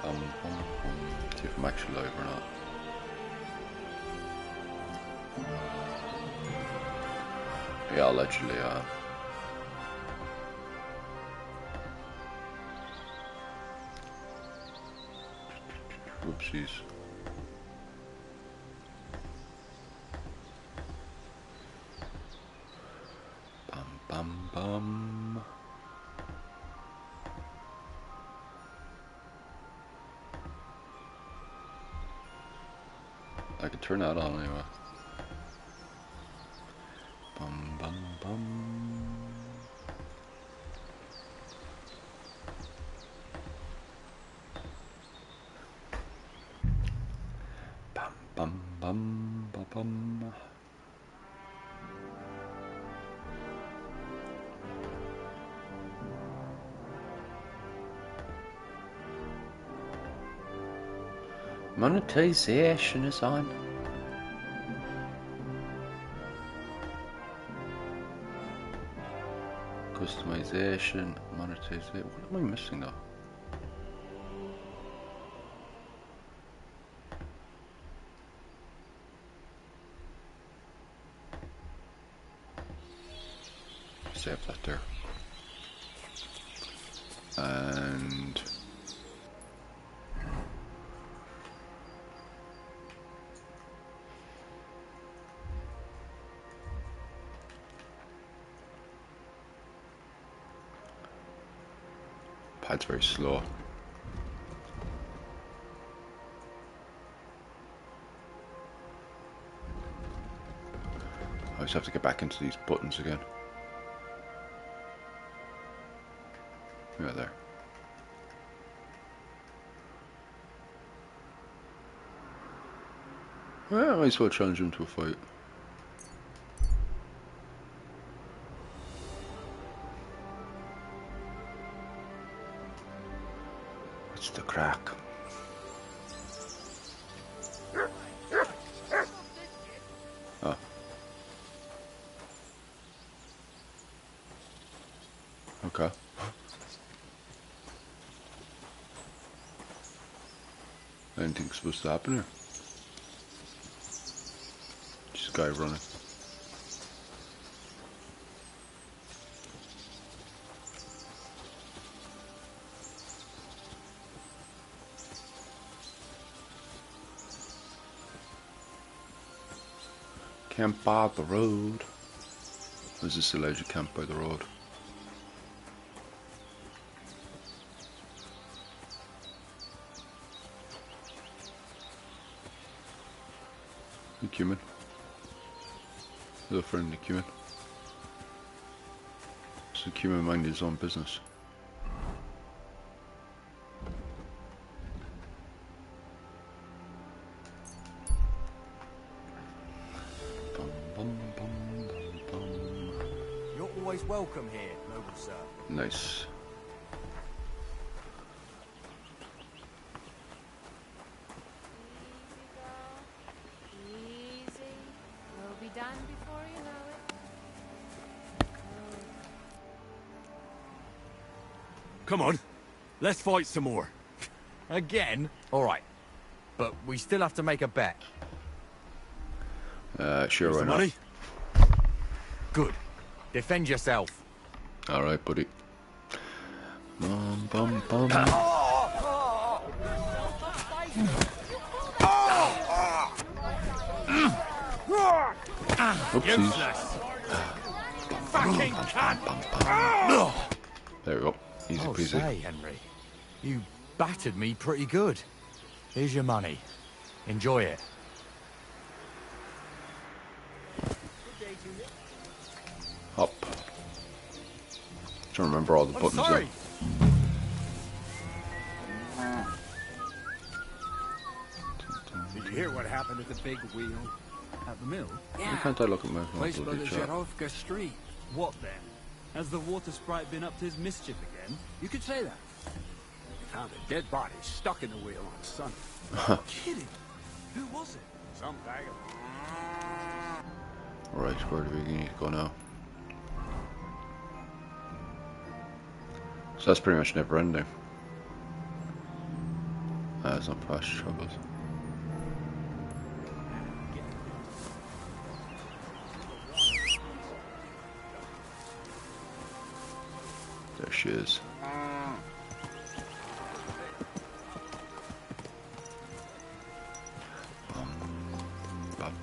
See if I'm actually live or not. Yeah, allegedly, Whoopsies. Bum bum bum. I could turn that on anyway. Bum bum bum. Bum bum bum bum bum. Monetization is on. Customization, monetization. What am I missing though? Save that there. And pad's very slow. I just have to get back into these buttons again. Yeah, there. Well, I might as well challenge him to a fight. What's the crack? Oh. Okay. Anything supposed to happen here? Just a guy running. Camp by the road. Is this allowed to camp by the road? Hey, Cumin. Hello, friendly Cumin. So Cumin minded his own business. Bum, bum, bum, bum, bum. You're always welcome here, noble sir. Nice. Done before you know it. Come on, let's fight some more. Again? All right, but we still have to make a bet. Sure, why not? Money? Good. Defend yourself. All right, buddy. Bum, bum, bum. Oopsies. Fucking cunt! There we go. Easy Oh, peasy. say, Henry, you battered me pretty good. Here's your money. Enjoy it. Up. Trying to remember all the buttons now. Sorry. Did you hear what happened at the big wheel? At the mill? Why can't I look at my Place by bloody the chat? Żarówka Street. What then? Has the water sprite been up to his mischief again? You could say that. They found a dead body stuck in the wheel on Sunday. Kidding? Who was it? Some bag of... Right, where do we need to go now? So that's pretty much never ending. That's not past troubles. There she is. Bum.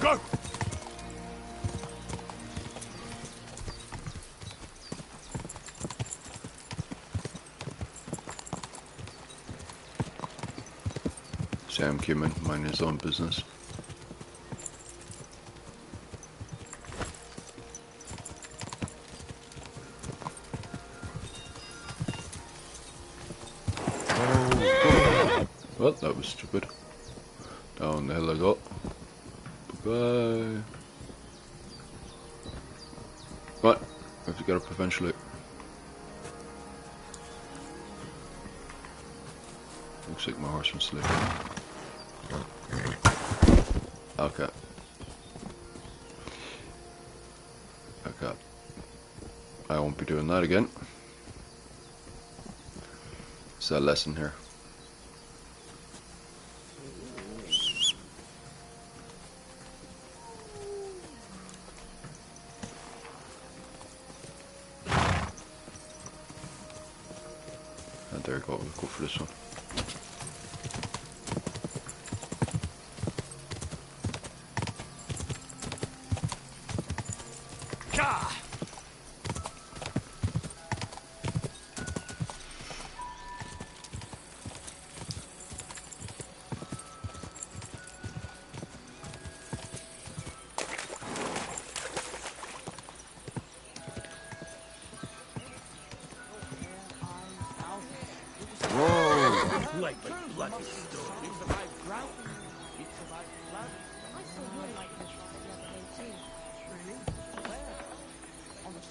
Go! Sam came in, minding his own business. Oh, well, that was stupid. Down the hill I got. Bye-bye. What? I have to get up eventually. Looks like my horse was sleeping. Okay. Okay. I won't be doing that again. It's a lesson here. And there you go, we'll go for this one.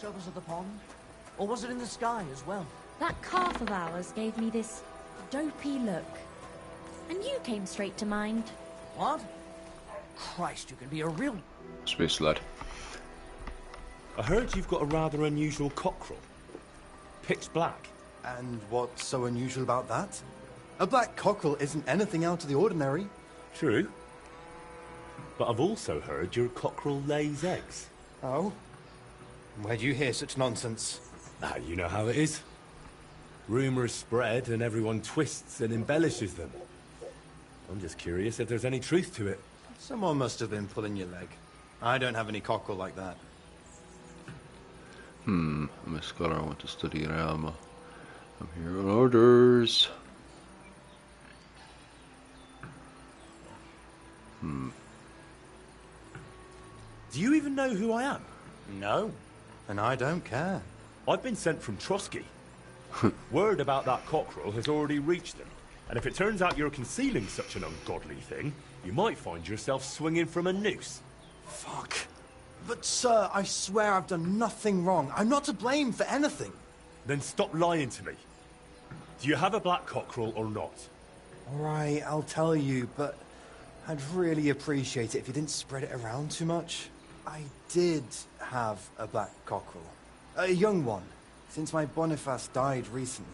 Surface of the pond? Or was it in the sky as well? That calf of ours gave me this dopey look. And you came straight to mind. What? Christ, you can be a real... Space lad. I heard you've got a rather unusual cockerel. Pitch black. And what's so unusual about that? A black cockerel isn't anything out of the ordinary. True. But I've also heard your cockerel lays eggs. Oh? Where'd you hear such nonsense? Ah, you know how it is. Rumours spread and everyone twists and embellishes them. I'm just curious if there's any truth to it. Someone must have been pulling your leg. I don't have any cockerel like that. I'm a scholar, I want to study Rama. I'm here on orders. Do you even know who I am? No. And I don't care. I've been sent from Trotsky. Word about that cockerel has already reached them. And if it turns out you're concealing such an ungodly thing, you might find yourself swinging from a noose. Fuck. But sir, I swear I've done nothing wrong. I'm not to blame for anything. Then stop lying to me. Do you have a black cockerel or not? Alright, I'll tell you, but I'd really appreciate it if you didn't spread it around too much. I did have a black cockerel. A young one, since my Boniface died recently.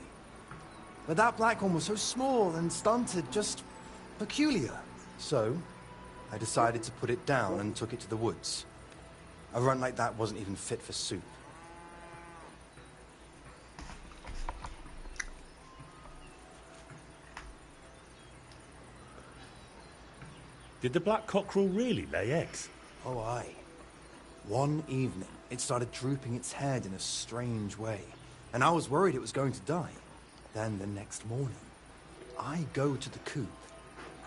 But that black one was so small and stunted, just peculiar. So, I decided to put it down and took it to the woods. A runt like that wasn't even fit for soup. Did the black cockerel really lay eggs? Oh, aye. One evening, it started drooping its head in a strange way, and I was worried it was going to die. Then the next morning, I go to the coop,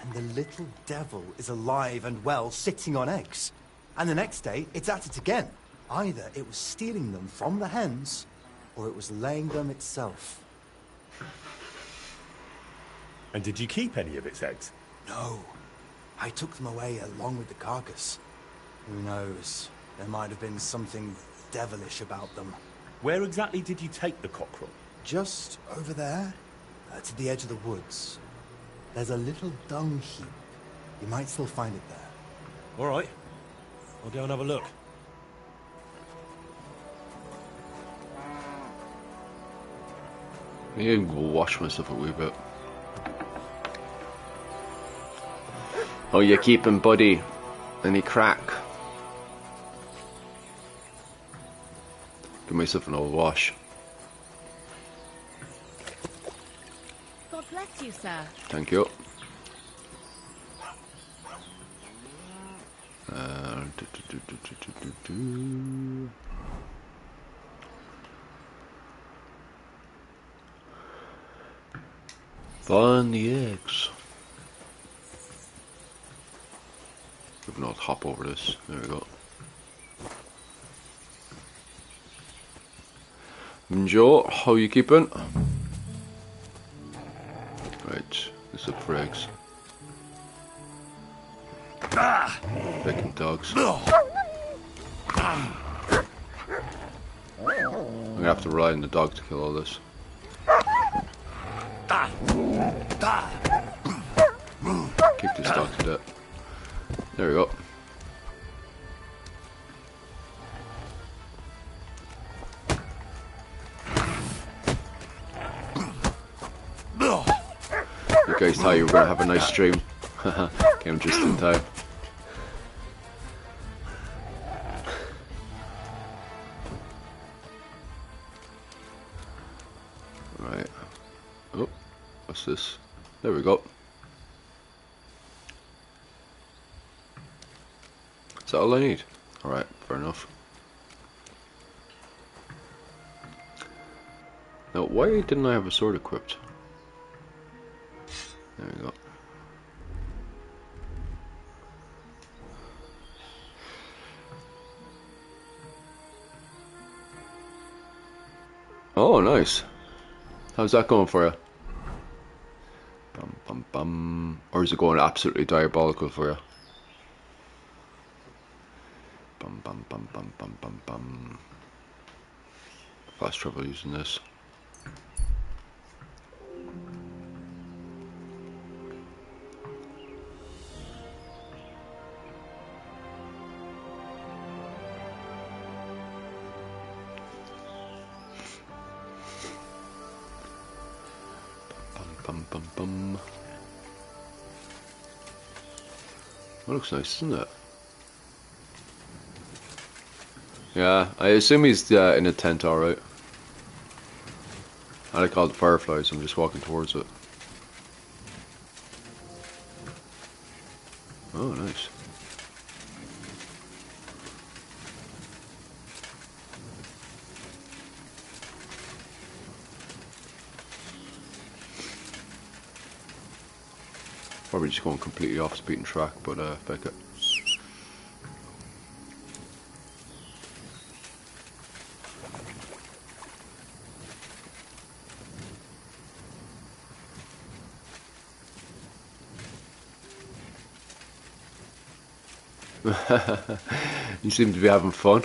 and the little devil is alive and well, sitting on eggs. And the next day, it's at it again. Either it was stealing them from the hens, or it was laying them itself. And did you keep any of its eggs? No. I took them away along with the carcass. Who knows? There might have been something devilish about them. Where exactly did you take the cockerel? Just over there, to the edge of the woods. There's a little dung heap. You might still find it there. All right, I'll go and have a look. I need to go wash myself a wee bit. How you keeping, buddy? Any crack? Give myself an old wash. God bless you, sir. Thank you. Find the eggs. We can all hop over this. There we go. Joe, how you keeping? Right, this is for eggs. Bacon dogs. I'm gonna have to rely on the dog to kill all this. Kick this dog to death. There we go. You guys thought you were gonna have a nice stream. Came just in time. Right. Oh, what's this? There we go. Is that all I need? Alright, fair enough. Now, why didn't I have a sword equipped? There we go. Oh, nice. How's that going for you? Bum, bum, bum. Or is it going absolutely diabolical for you? Bum, bum, bum, bum, bum, bum, bum. Fast travel using this. Bum, bum, bum. That looks nice, doesn't it? Yeah, I assume he's in a tent, alright. I like all the fireflies, I'm just walking towards it. Oh, nice. Probably just going completely off the beaten track, but fuck it. You seem to be having fun.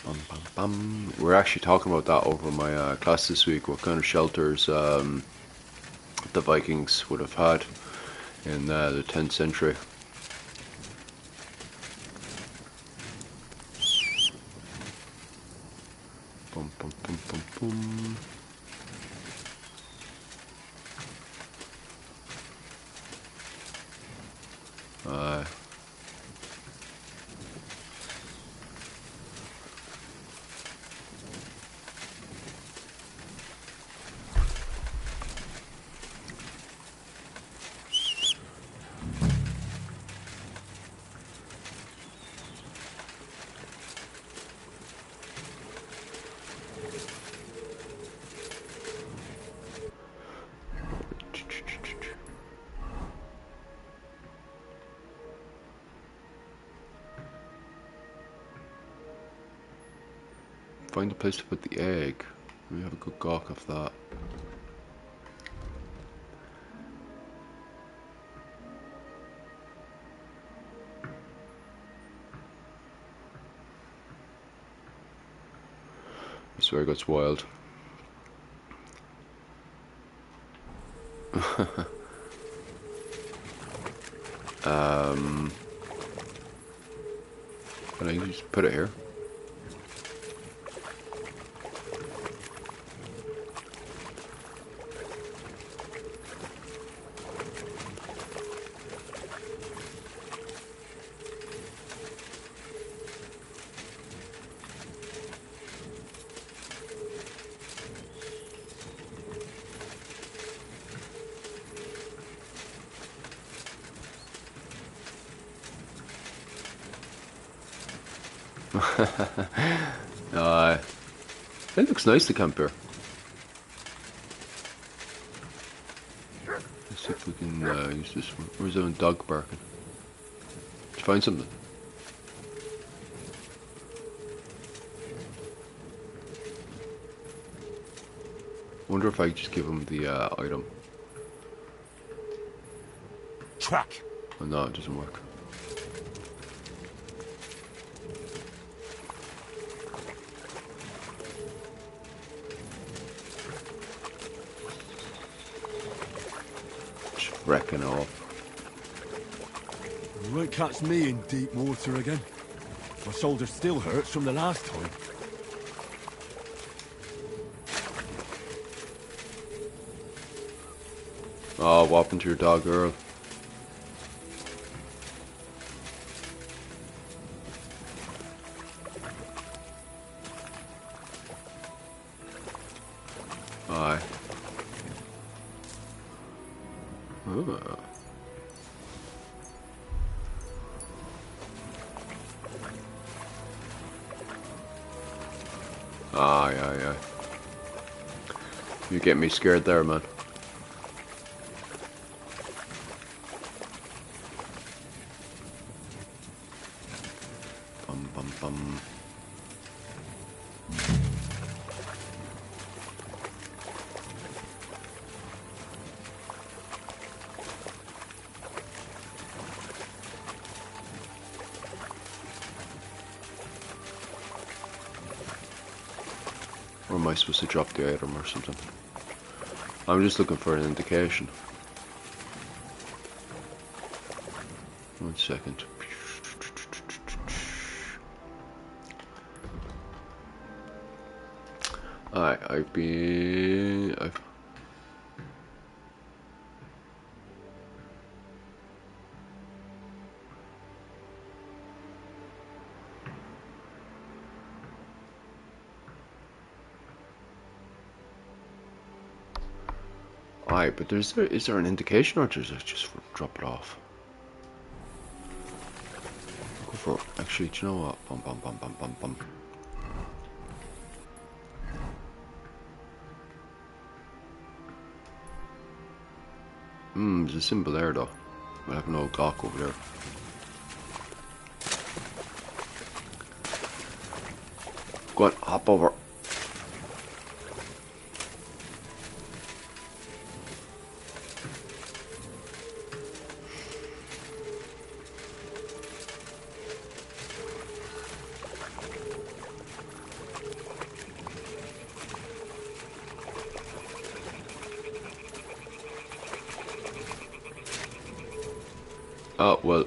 Bum, bum, bum. We're actually talking about that over my class this week. What kind of shelters the Vikings would have had in the 10th century. Bum, bum, bum, bum, bum. Find a place to put the egg. We have a good gawk of that. I swear it gets wild. Can I just put it here? It looks nice to camp here. Let's see if we can use this one. Where's the dog barking? Did you find something? Wonder if I just give him the item. Track. Oh, no, it doesn't work. Just wrecking off. You won't catch me in deep water again. My shoulder still hurts from the last time. Oh, what happened to your dog, Earl? Aye. Ooh. Aye, aye, aye. You get me scared there, man. Bum, bum, bum. Or am I supposed to drop the item or something? I'm just looking for an indication. 1 second. Alright, I've Alright, but is there an indication or does it just drop it off? Go for actually, do you know what? Bum bum bum bum bum bum. There's a symbol there though. I have no Glock over there. Go on, hop over. Oh, well.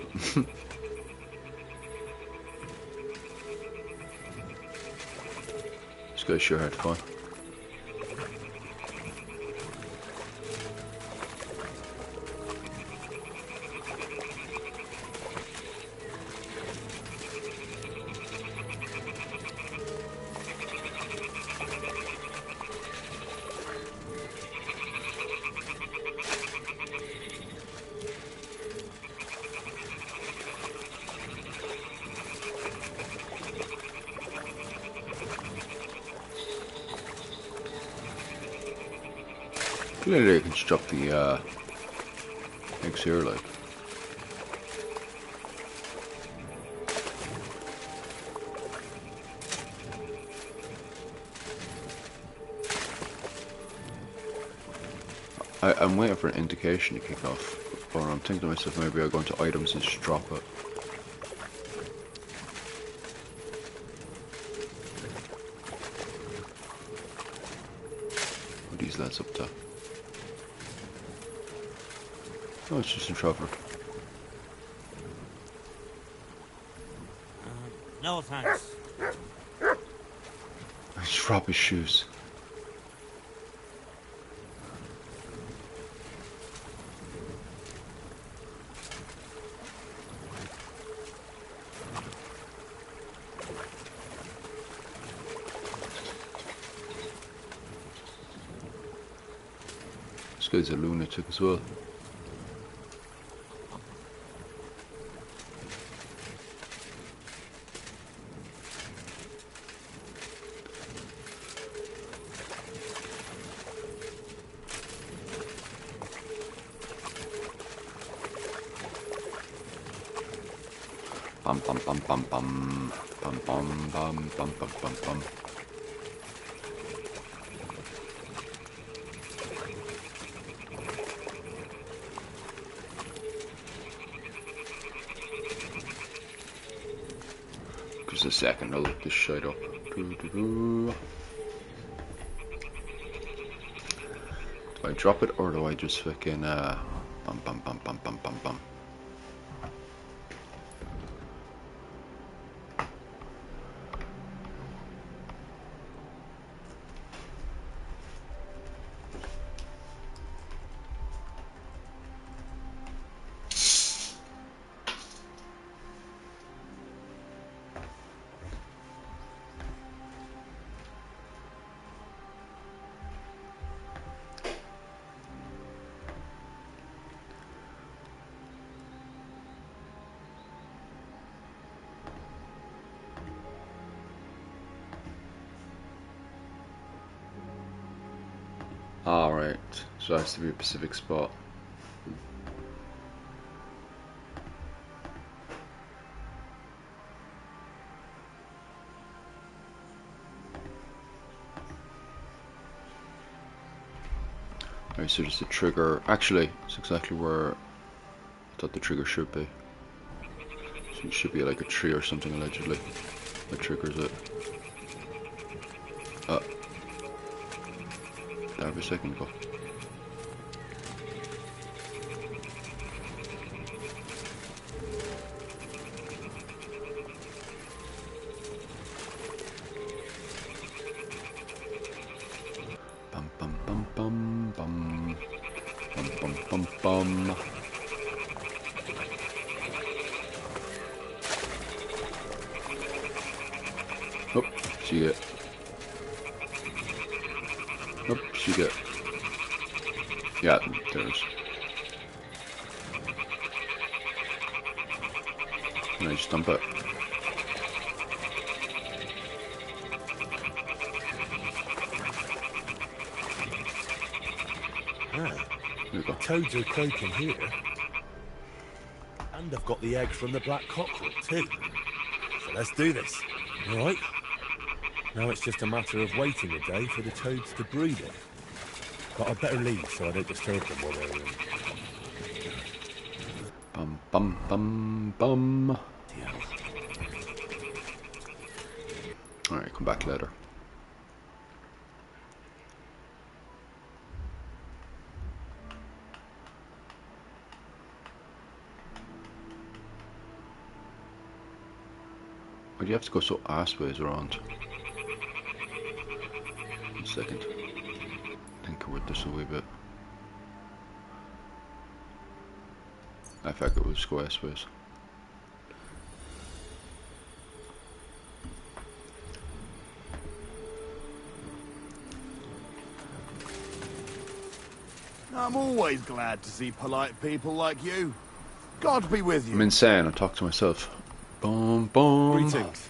This guy sure had fun. Clearly I can just drop the eggs here, like. I'm waiting for an indication to kick off, or I'm thinking to myself maybe I'll go into items and just drop it. What are these lads up to? Oh, it's just a Trevor. No thanks. Just drop his shoes. This guy's a lunatic as well. Bum bum bum bum bum bum bum bum bum bum bum bum. Just a second, I'll look this shit up. Do I drop it or do I just fucking bum bum bum bum bum bum bum? Alright, so it has to be a specific spot. Alright, so just the trigger. Actually, it's exactly where I thought the trigger should be. So it should be like a tree or something, allegedly. That triggers it. There a second ago. Bum bum bum bum bum bum bum bum bum. Oh, she get. Oh, she get. Yeah, there is. Can I just dump it? Ah, There we go. toads are croaking here. And I've got the egg from the black cockerel too. So let's do this, alright? Now it's just a matter of waiting a day for the toads to breed it. But I'd better leave so I don't disturb them while they're in. Bum bum bum bum. Alright, come back later. Why do you have to go so assways around? 1 second. Think about this a wee bit. I think it was go assways. I'm always glad to see polite people like you. God be with you. I'm insane, I talk to myself. Boom, boom. Greetings.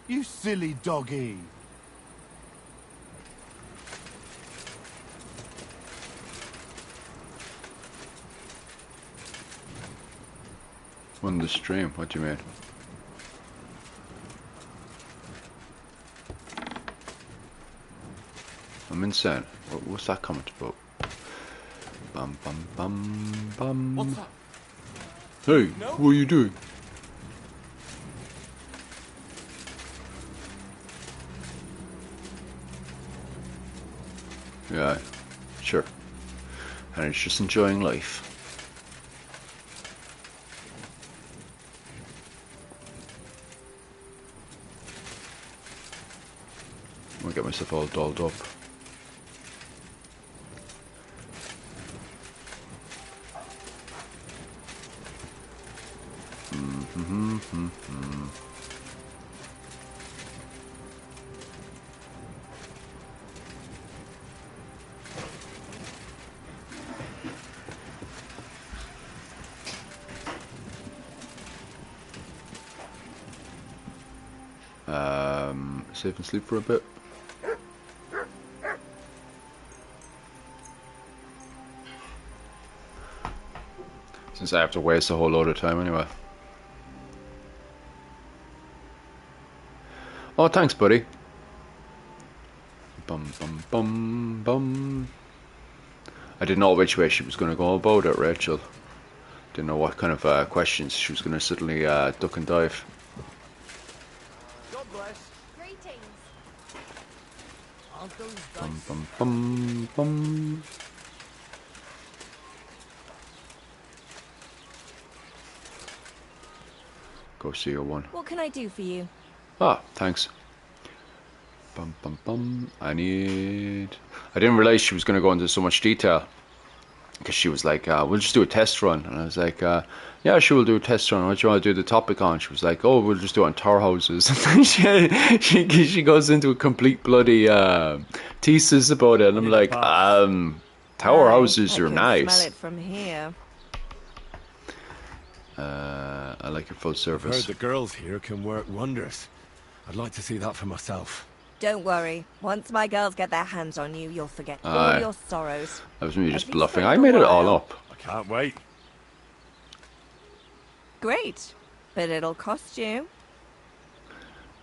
You silly doggy. On the stream, what do you mean? I'm insane. What's that comment about? Bum bum bum bum. What's up? Hey, what are you doing? Yeah, sure. And it's just enjoying life. get myself all dolled up. Save and sleep for a bit. Since I have to waste a whole load of time anyway. Oh, thanks, buddy. Bum, bum, bum, bum. I didn't know which way she was going to go about it, Rachel. Didn't know what kind of questions she was going to suddenly duck and dive. God bless. Greetings. Aren't those Bum, dice? bum, bum, bum. Go see your one. What can I do for you? Ah, thanks. Bum, bum, bum. I didn't realize she was going to go into so much detail. Because she was like, we'll just do a test run. And I was like, yeah, sure, we'll do a test run. What do you want to do the topic on? She was like, oh, we'll just do it on tower houses. And then she goes into a complete bloody thesis about it. And I'm like, tower houses are nice. I can smell it from here. I like your full I've service. heard the girls here can work wonders. I'd like to see that for myself. Don't worry. Once my girls get their hands on you, you'll forget all Aye. your sorrows. That was me just At least bluffing. for a I made it all while. up. I can't wait. Great. But it'll cost you.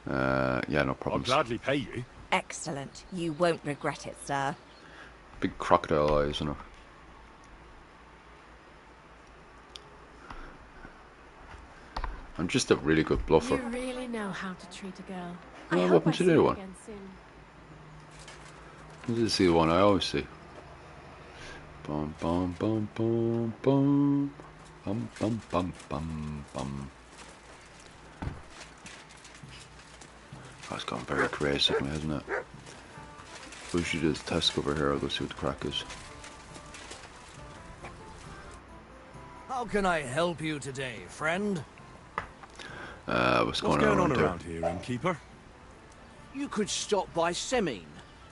Yeah, no I'll problems. gladly pay you. Excellent. You won't regret it, sir. Big crocodile eyes, you know. I'm just a really good bluffer. You really know how to treat a girl. Well, I hope welcome I to see the you one. again soon. This is the one I always see. Bum bum bum bum bum bum bum bum bum bum. Oh, it's gone very crazy, hasn't it? We should do this test over here. I'll go see what the crack is. How can I help you today, friend? What's going on there? around here, innkeeper? You could stop by Semin.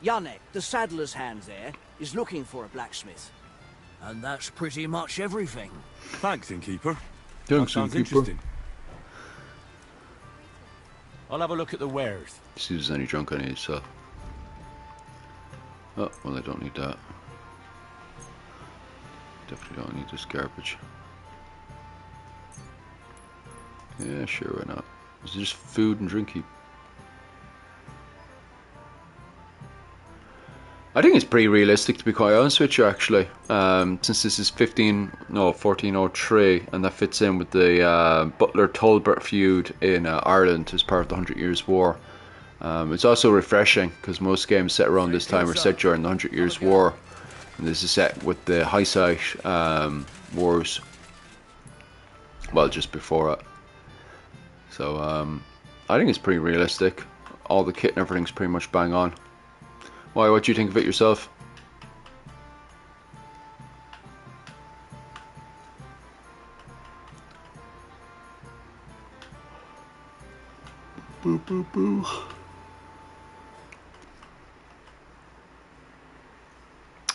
Janek, the saddler's hand there, is looking for a blacksmith. And that's pretty much everything. Thanks, innkeeper. Thanks, Sounds innkeeper. interesting. I'll have a look at the wares. See if there's any junk I need, so. Oh, well, I don't need that. Definitely don't need this garbage. Yeah, sure, why not? Is it just food and drinky? I think it's pretty realistic, to be quite honest with you, actually. Since this is 1403, and that fits in with the Butler-Talbot feud in Ireland as part of the 100 Years' War. It's also refreshing, because most games set around this time are set during the 100 Years' War. And this is set with the Highsight Wars. Well, just before it. So, I think it's pretty realistic. All the kit and everything's pretty much bang on. Why, what do you think of it yourself? Boo, boo, boo.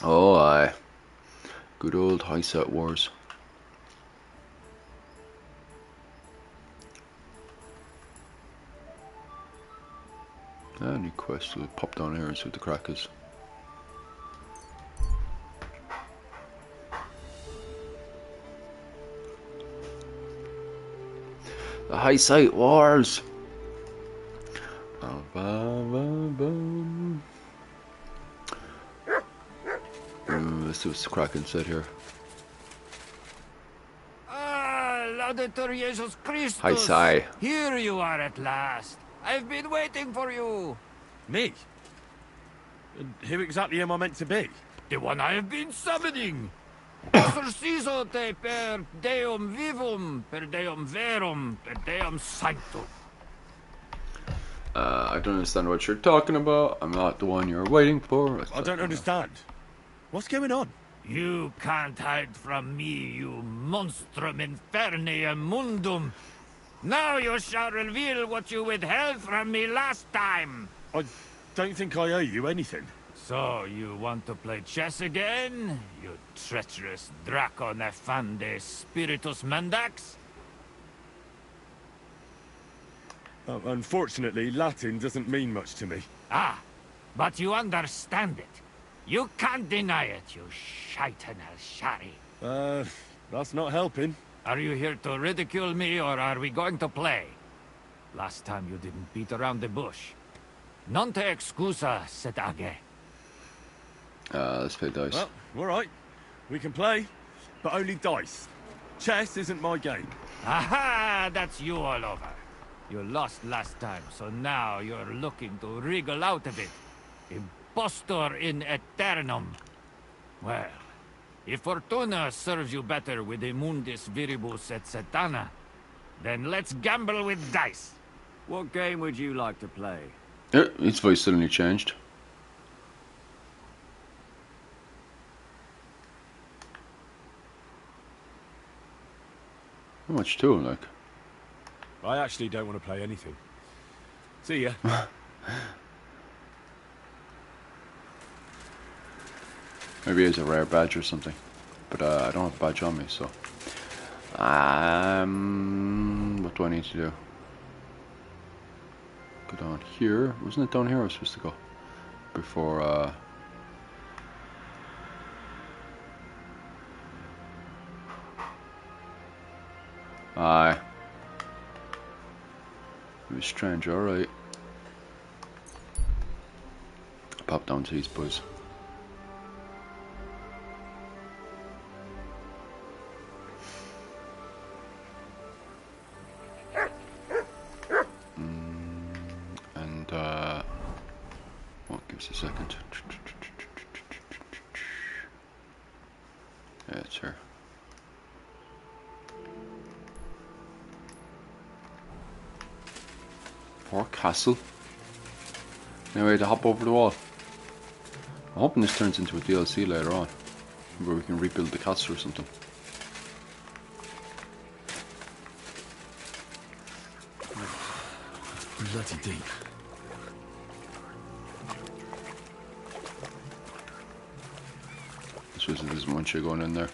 Oh, aye. Good old Highsight Wars. New quest. We'll pop down here and see what the crack is. The Highsight Wars. Let's see what's the crack inside here. Ah, Laudetur Jesus Christus! Highsight. Here you are at last. I've been waiting for you. Me? And who exactly am I meant to be? The one I have been summoning. Exorciso te per deum vivum, per deum verum, per deum sanctum. I don't understand what you're talking about. I'm not the one you're waiting for. I don't understand. What's going on? You can't hide from me, you monstrum infernium mundum. Now you shall reveal what you withheld from me last time. I don't think I owe you anything. So, you want to play chess again? You treacherous Draco Nefande Spiritus Mendax? Unfortunately, Latin doesn't mean much to me. Ah, but you understand it. You can't deny it, you shaitan al-Shari. That's not helping. Are you here to ridicule me, or are we going to play? Last time you didn't beat around the bush. Non te excusa, sedage. Let's play dice. Well, all right. We can play, but only dice. Chess isn't my game. Aha! That's you all over. You lost last time, so now you're looking to wriggle out of it. Impostor in aeternum. Well, if Fortuna serves you better with the mundus viribus et setana, then let's gamble with dice. What game would you like to play? His voice suddenly changed. How much to him, like? I actually don't want to play anything. See ya. Maybe it's a rare badge or something. But I don't have a badge on me, so... what do I need to do? Go down here. Wasn't it down here I was supposed to go? Before, Aye. It was strange, alright. Pop down to these boys. Give us a second. Yeah, it's here. Poor castle. Anyway, to hop over the wall. I'm hoping this turns into a DLC later on, where we can rebuild the castle or something. Bloody deep. I suppose there's one shit going in there.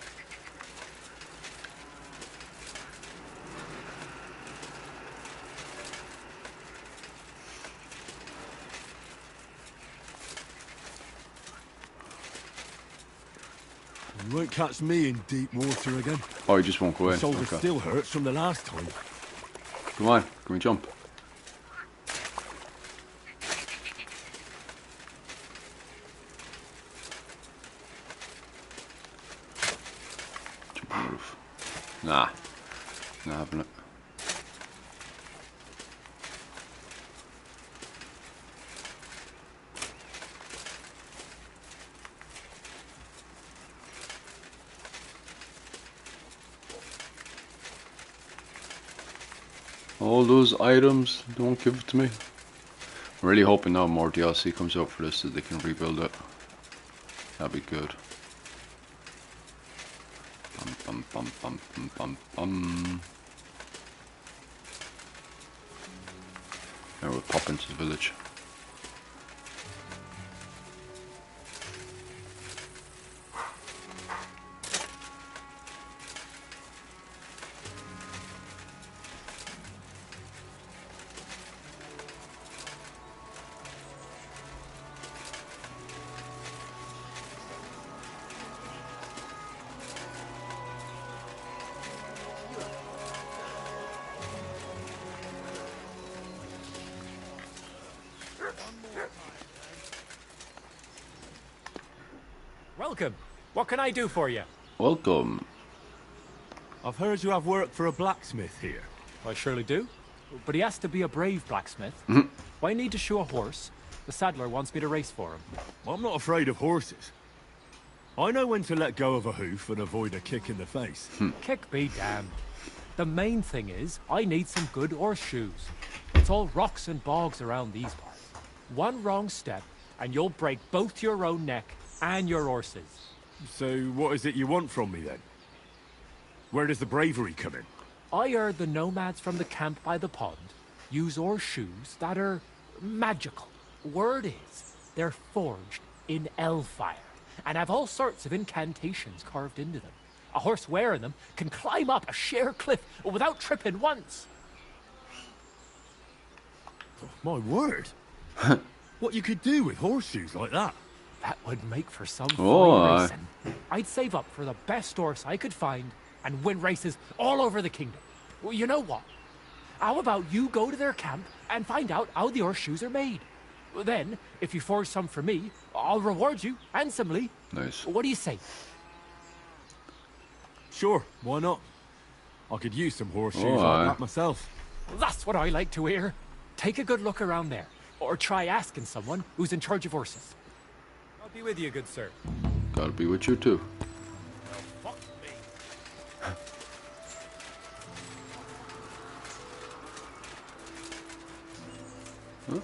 You won't catch me in deep water again. Oh, he just won't go in. My shoulder Okay. still hurts from the last time. Come on, can we jump? Jump on the roof. Nah, not having it. All those items, don't give it to me. I'm really hoping now more DLC comes out for this so they can rebuild it. That'd be good. Bum, bum, bum, bum, bum, bum. Now we'll pop into the village. Welcome. What can I do for you? Welcome. I've heard you have work for a blacksmith here. I surely do. But he has to be a brave blacksmith. Why need to show a horse? The saddler wants me to race for him. I'm not afraid of horses. I know when to let go of a hoof and avoid a kick in the face. Kick be damned. The main thing is, I need some good horseshoes. It's all rocks and bogs around these parts. One wrong step, and you'll break both your own neck and your horse's. So what is it you want from me then? Where does the bravery come in? I heard the nomads from the camp by the pond use horseshoes that are magical. Word is, they're forged in hellfire and have all sorts of incantations carved into them. A horse wearing them can climb up a sheer cliff without tripping once. Oh, my word. What you could do with horseshoes like that? That would make for some Oh, fine aye. racing. I'd save up for the best horse I could find and win races all over the kingdom. Well, you know what? How about you go to their camp and find out how the horseshoes are made? Then, if you forge some for me, I'll reward you handsomely. Nice. What do you say? Sure, why not? I could use some horseshoes Oh, like aye. that myself. That's what I like to hear. Take a good look around there, or try asking someone who's in charge of horses. I'll be with you, good sir. Gotta be with you too. Fuck me.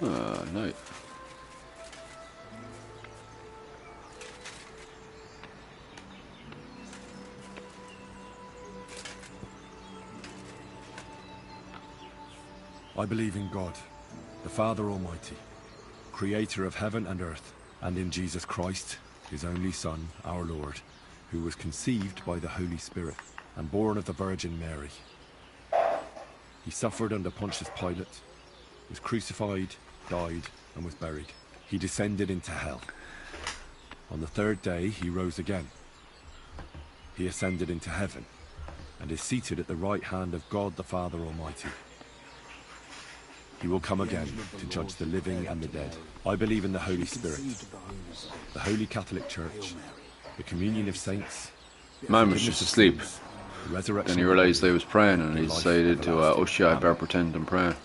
Ah, nice. I believe in God, the Father Almighty, creator of heaven and earth, and in Jesus Christ, his only Son, our Lord, who was conceived by the Holy Spirit and born of the Virgin Mary. He suffered under Pontius Pilate, was crucified, died, and was buried. He descended into hell. On the third day, he rose again. He ascended into heaven and is seated at the right hand of God the Father Almighty. He will come again to judge the living and the dead. I believe in the Holy Spirit, the Holy Catholic Church, the communion of saints, Man was just asleep. the resurrection. Then he realised they was praying and he decided to, oh shit, I better pretend I'm praying.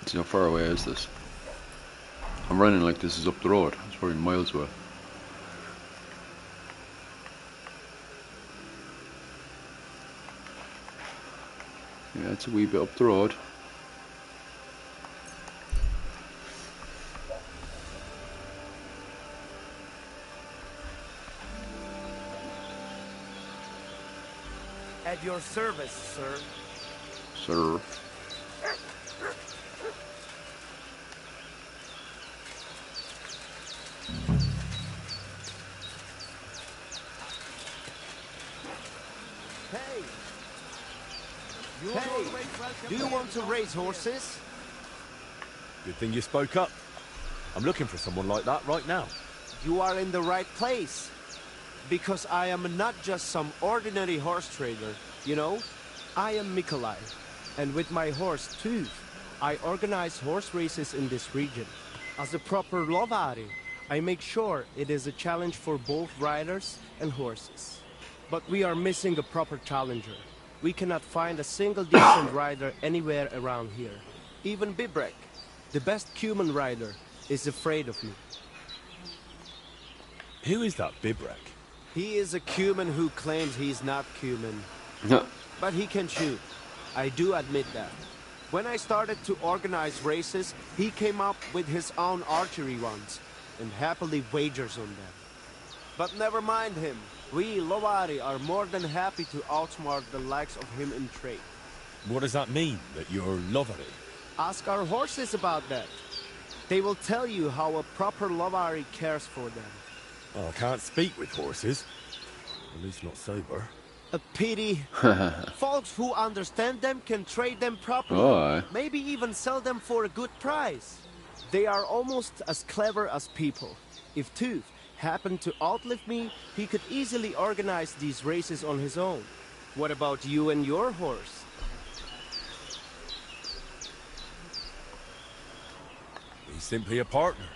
See, how far away is this? I'm running like this is up the road. It's probably miles away. Yeah, it's a wee bit up the road. At your service, sir. Sir. Hey! Hey! Do you want to race horses? Good thing you spoke up. I'm looking for someone like that right now. You are in the right place. Because I am not just some ordinary horse trader, you know? I am Mikolai. And with my horse, Tooth, I organize horse races in this region. As a proper lovari, I make sure it is a challenge for both riders and horses. But we are missing a proper challenger. We cannot find a single decent rider anywhere around here. Even Bibrek, the best Cuman rider, is afraid of me. Who is that Bibrek? He is a Cuman who claims he's not Cuman. No. But he can shoot. I do admit that. When I started to organize races, he came up with his own archery ones, and happily wagers on them. But never mind him. We, Lovari, are more than happy to outsmart the likes of him in trade. What does that mean, that you're Lovari? Ask our horses about that. They will tell you how a proper Lovari cares for them. Oh, I can't speak with horses. At least not sober. A pity. Folks who understand them can trade them properly. Oh, aye. Maybe even sell them for a good price. They are almost as clever as people. If Tooth happened to outlive me, he could easily organize these races on his own. What about you and your horse? He's simply a partner.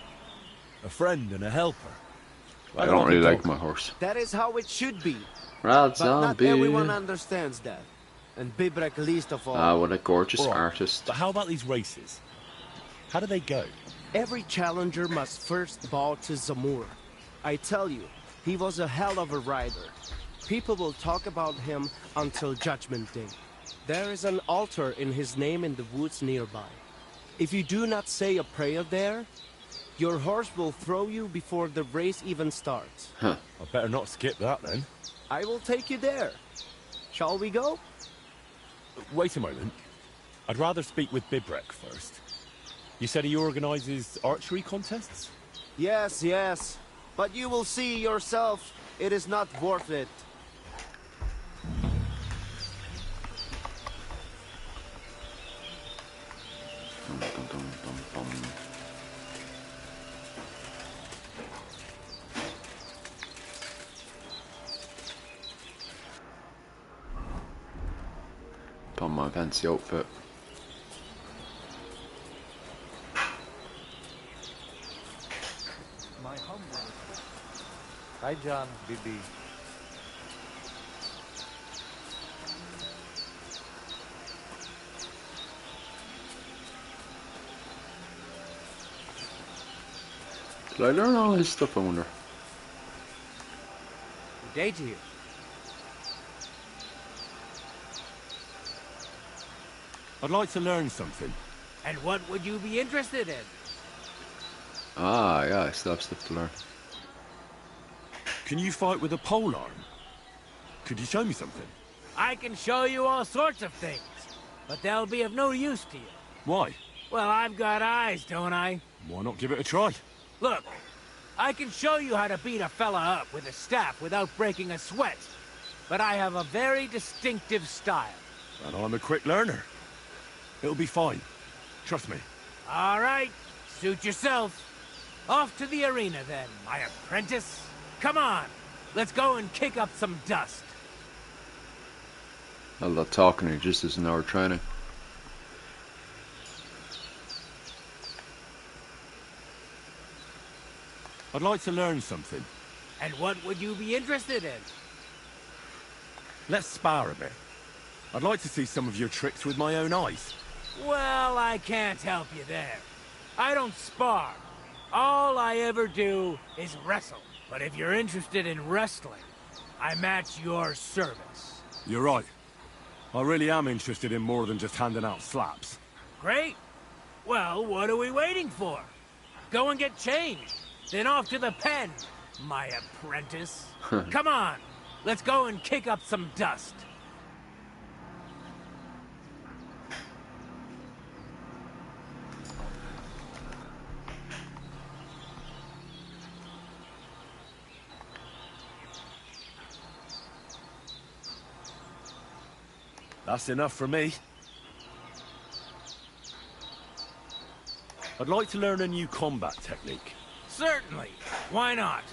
A friend and a helper. I don't really like my horse. That is how it should be. Rad But not zombie. everyone understands that. and Bibrek least of all. Ah, what a gorgeous All right, artist. But how about these races? How do they go? Every challenger must first bow to Zamur. I tell you, he was a hell of a rider. People will talk about him until Judgment Day. There is an altar in his name in the woods nearby. If you do not say a prayer there, your horse will throw you before the race even starts. Huh. I better not skip that then. I will take you there. Shall we go? Wait a moment. I'd rather speak with Bibrek first. You said he organizes archery contests? Yes, yes. But you will see yourself, it is not worth it. Put on my fancy outfit. Hi, John, Bibi. Did I learn all this stuff, I wonder? Good day to you. I'd like to learn something. And what would you be interested in? Ah, yeah, I still have stuff to learn. Can you fight with a polearm? Could you show me something? I can show you all sorts of things, but they'll be of no use to you. Why? Well, I've got eyes, don't I? Why not give it a try? Look, I can show you how to beat a fella up with a staff without breaking a sweat, but I have a very distinctive style. And I'm a quick learner. It'll be fine. Trust me. All right, suit yourself. Off to the arena then, my apprentice. Come on, let's go and kick up some dust. A lot of talking here, just as an hour training. I'd like to learn something. And what would you be interested in? Let's spar a bit. I'd like to see some of your tricks with my own eyes. Well, I can't help you there. I don't spar. All I ever do is wrestle. But if you're interested in wrestling, I'm at your service. You're right. I really am interested in more than just handing out slaps. Great. Well, what are we waiting for? Go and get changed. Then off to the pen, my apprentice. Come on, let's go and kick up some dust. That's enough for me. I'd like to learn a new combat technique. Certainly. Why not?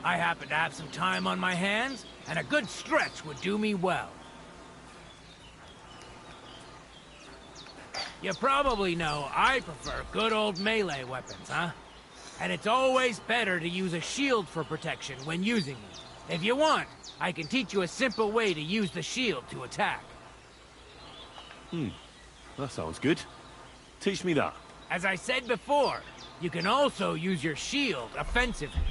I happen to have some time on my hands, and a good stretch would do me well. You probably know I prefer good old melee weapons, huh? And it's always better to use a shield for protection when using them. If you want, I can teach you a simple way to use the shield to attack. That sounds good. Teach me that. As I said before, you can also use your shield offensively.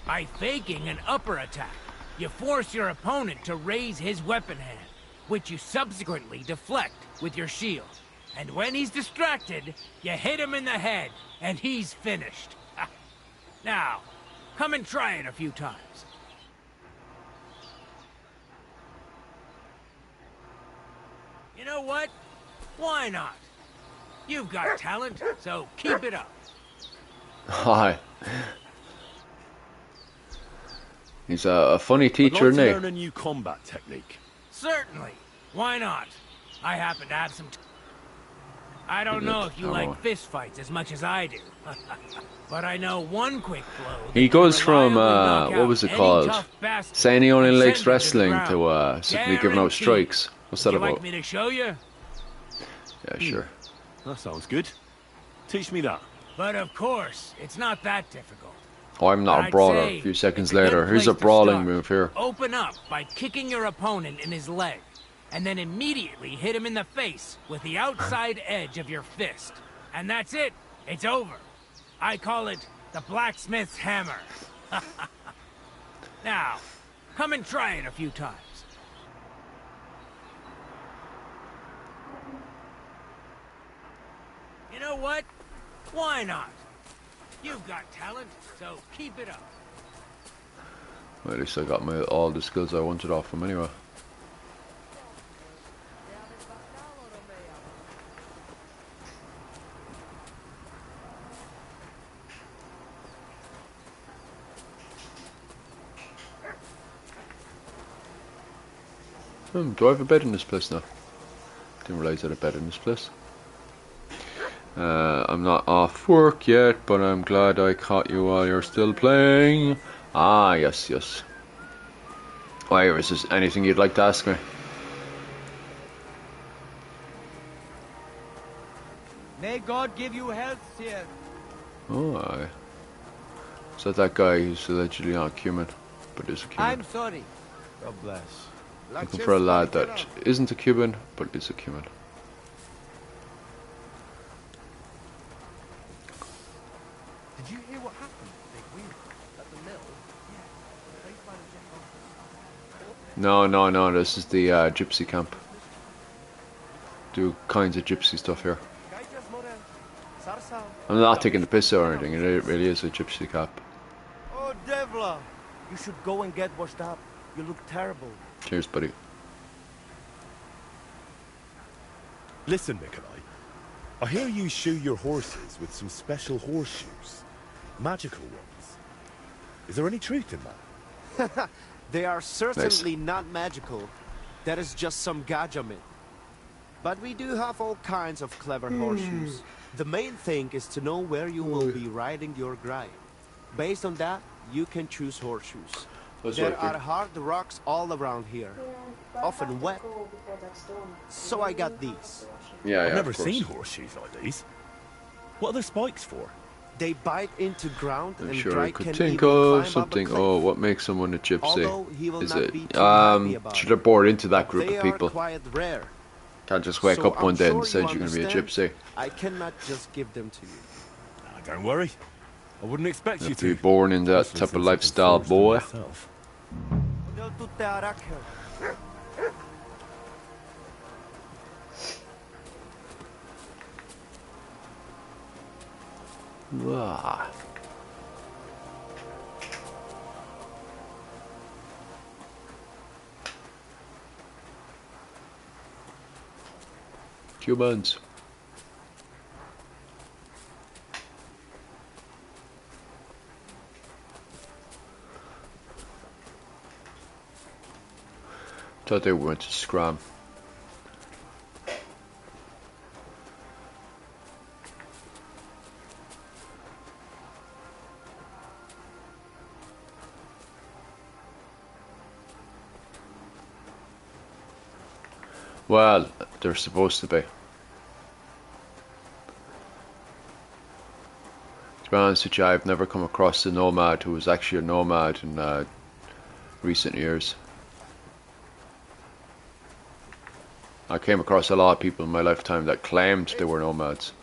By faking an upper attack, you force your opponent to raise his weapon hand, which you subsequently deflect with your shield. And when he's distracted, you hit him in the head, and he's finished. Now, come and try it a few times. You know what? Why not? You've got talent, so keep it up. Hi. He's a funny teacher, I'd isn't like he? to learn a new combat technique. Certainly. Why not? I happen to have some... I don't know if you like fist fights as much as I do. But I know one quick blow... He goes from, what was it called? Saying he only likes wrestling to simply giving out strikes. What's that Would you about? like me to show you? Yeah, sure. That sounds good. Teach me that. But of course, it's not that difficult. Oh, I'm not a I'd brawler. say A few seconds it's a good later. Here's a place to brawling start. move here. Open up by kicking your opponent in his leg. and then immediately hit him in the face with the outside edge of your fist. And that's it. It's over. I call it the blacksmith's hammer. Now, come and try it a few times. You know what? Why not? You've got talent, so keep it up. Well, at least I got all the skills I wanted off him anyway. Do I have a bed in this place now? Didn't realise I had a bed in this place. I'm not off work yet, but I'm glad I caught you while you're still playing. Ah, yes, yes. Why, is there anything you'd like to ask me? May God give you health, sir. Oh, aye. Is that guy who's allegedly not Cuban, but is a Cuban? I'm sorry. God bless. Looking for a lad that isn't a Cuban, but is a Cuban. Did you hear what happened, Big Wheel? At the mill? Yeah. No, this is the gypsy camp. Do kinds of gypsy stuff here. I'm not taking the piss or anything, it really is a gypsy camp. Oh, Devla! You should go and get washed up. You look terrible. Cheers, buddy. Listen, Nikolai. I hear you shoe your horses with some special horseshoes. Magical ones. Is there any truth in that? They are certainly not magical. That is just some gadget. But we do have all kinds of clever horseshoes. The main thing is to know where you will be riding your grind. Based on that, you can choose horseshoes. There are hard rocks all around here, often wet. So I got these. Yeah, I've never seen horseshoes like these. What are the spikes for? They bite into ground I'm and sure dry I could can think even of climb something. up a Oh, cliff. what makes someone a gypsy? Although he will Is not it? be too happy about Should have born into that it. group They of people. are quite rare. Can't just wake So up one I'm day and sure decide you you're going to be a understand. gypsy. I cannot just give them to you. Don't worry. I wouldn't expect You you have to be to. born in that Especially type of since I can lifestyle, forge them boy. myself. Wah. Cubans. Thought they went to scram. Well, they're supposed to be. To be honest with you, I've never come across a nomad who was actually a nomad in recent years. I came across a lot of people in my lifetime that claimed they were nomads.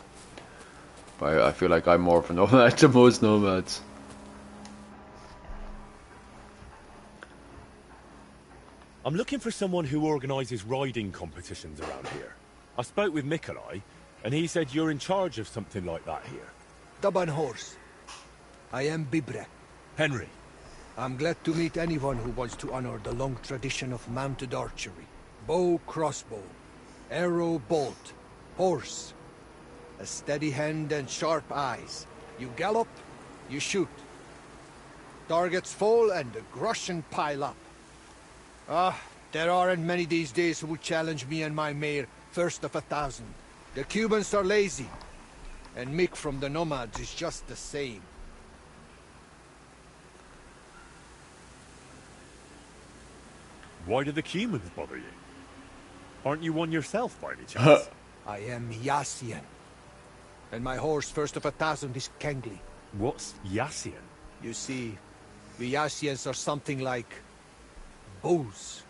But I feel like I'm more of a nomad than most nomads. I'm looking for someone who organises riding competitions around here. I spoke with Nikolai, and he said you're in charge of something like that here. Stubborn horse. I am Bibrek. Henry. I'm glad to meet anyone who wants to honor the long tradition of mounted archery. Bow, crossbow, arrow, bolt, horse. A steady hand and sharp eyes. You gallop, you shoot. Targets fall and the groschen pile up. There aren't many these days who would challenge me and my mare first of 1,000. The Cubans are lazy, and Mick from the Nomads is just the same. Why do the Cumans bother you? Aren't you one yourself by any chance? I am Yassian, and my horse first of 1,000 is Kengli. What's Yassian? You see, we Yassians are something like bows,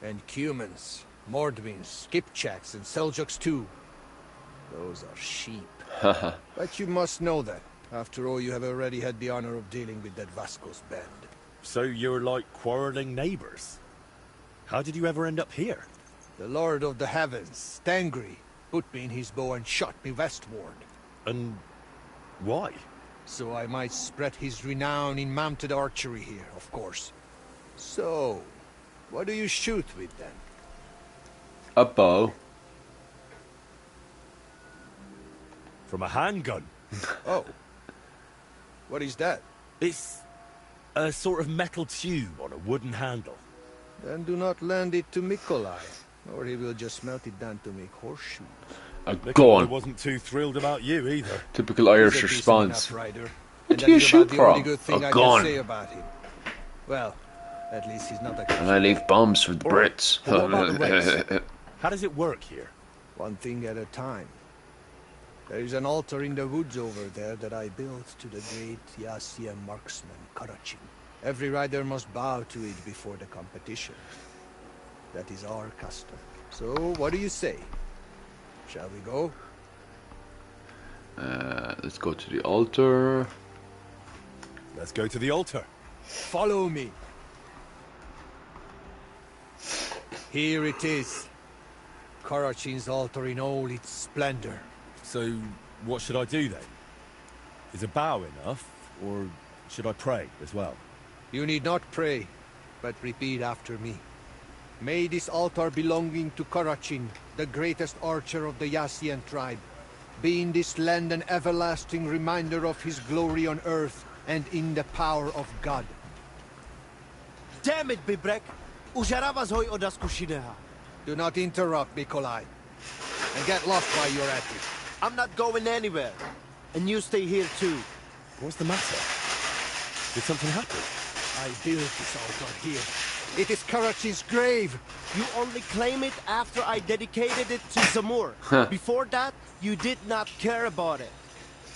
and Cumans Mordvins, Skipchaks, and Seljuks too. Those are sheep. But you must know that. After all, you have already had the honor of dealing with that Vasco's band. So you're like quarreling neighbors. How did you ever end up here? The Lord of the Heavens, Stangri, put me in his bow and shot me westward. And why? So I might spread his renown in mounted archery here, of course. So, what do you shoot with then? A bow. From a handgun. Oh. What is that? It's a sort of metal tube on a wooden handle. Then do not lend it to Mikolai, or he will just melt it down to make horseshoes. Go on. I wasn't too thrilled about you either. Typical Irish He's a response. decent enough rider, What and do that you is shoot about the only from? good thing A I gun. can say about him. Well, at least he's not a... And I leave bombs for the Brits. But what about the race? How does it work here? One thing at a time. There is an altar in the woods over there that I built to the great Yassian marksman, Karachin. Every rider must bow to it before the competition. That is our custom. So, what do you say? Shall we go? Let's go to the altar. Let's go to the altar. Follow me. Here it is. Karachin's altar in all its splendor. So, what should I do then? Is a bow enough, or should I pray as well? You need not pray, but repeat after me. May this altar belonging to Karachin, the greatest archer of the Yassian tribe, be in this land an everlasting reminder of his glory on earth and in the power of God. Damn it, Bibrek! Užarava hoj od Askushineha. Do not interrupt, Mikolai. And get lost while you're at it. I'm not going anywhere. And you stay here too. What's the matter? Did something happen? I built this altar here. It is Karachin's grave. You only claim it after I dedicated it to Zamur. Before that, you did not care about it.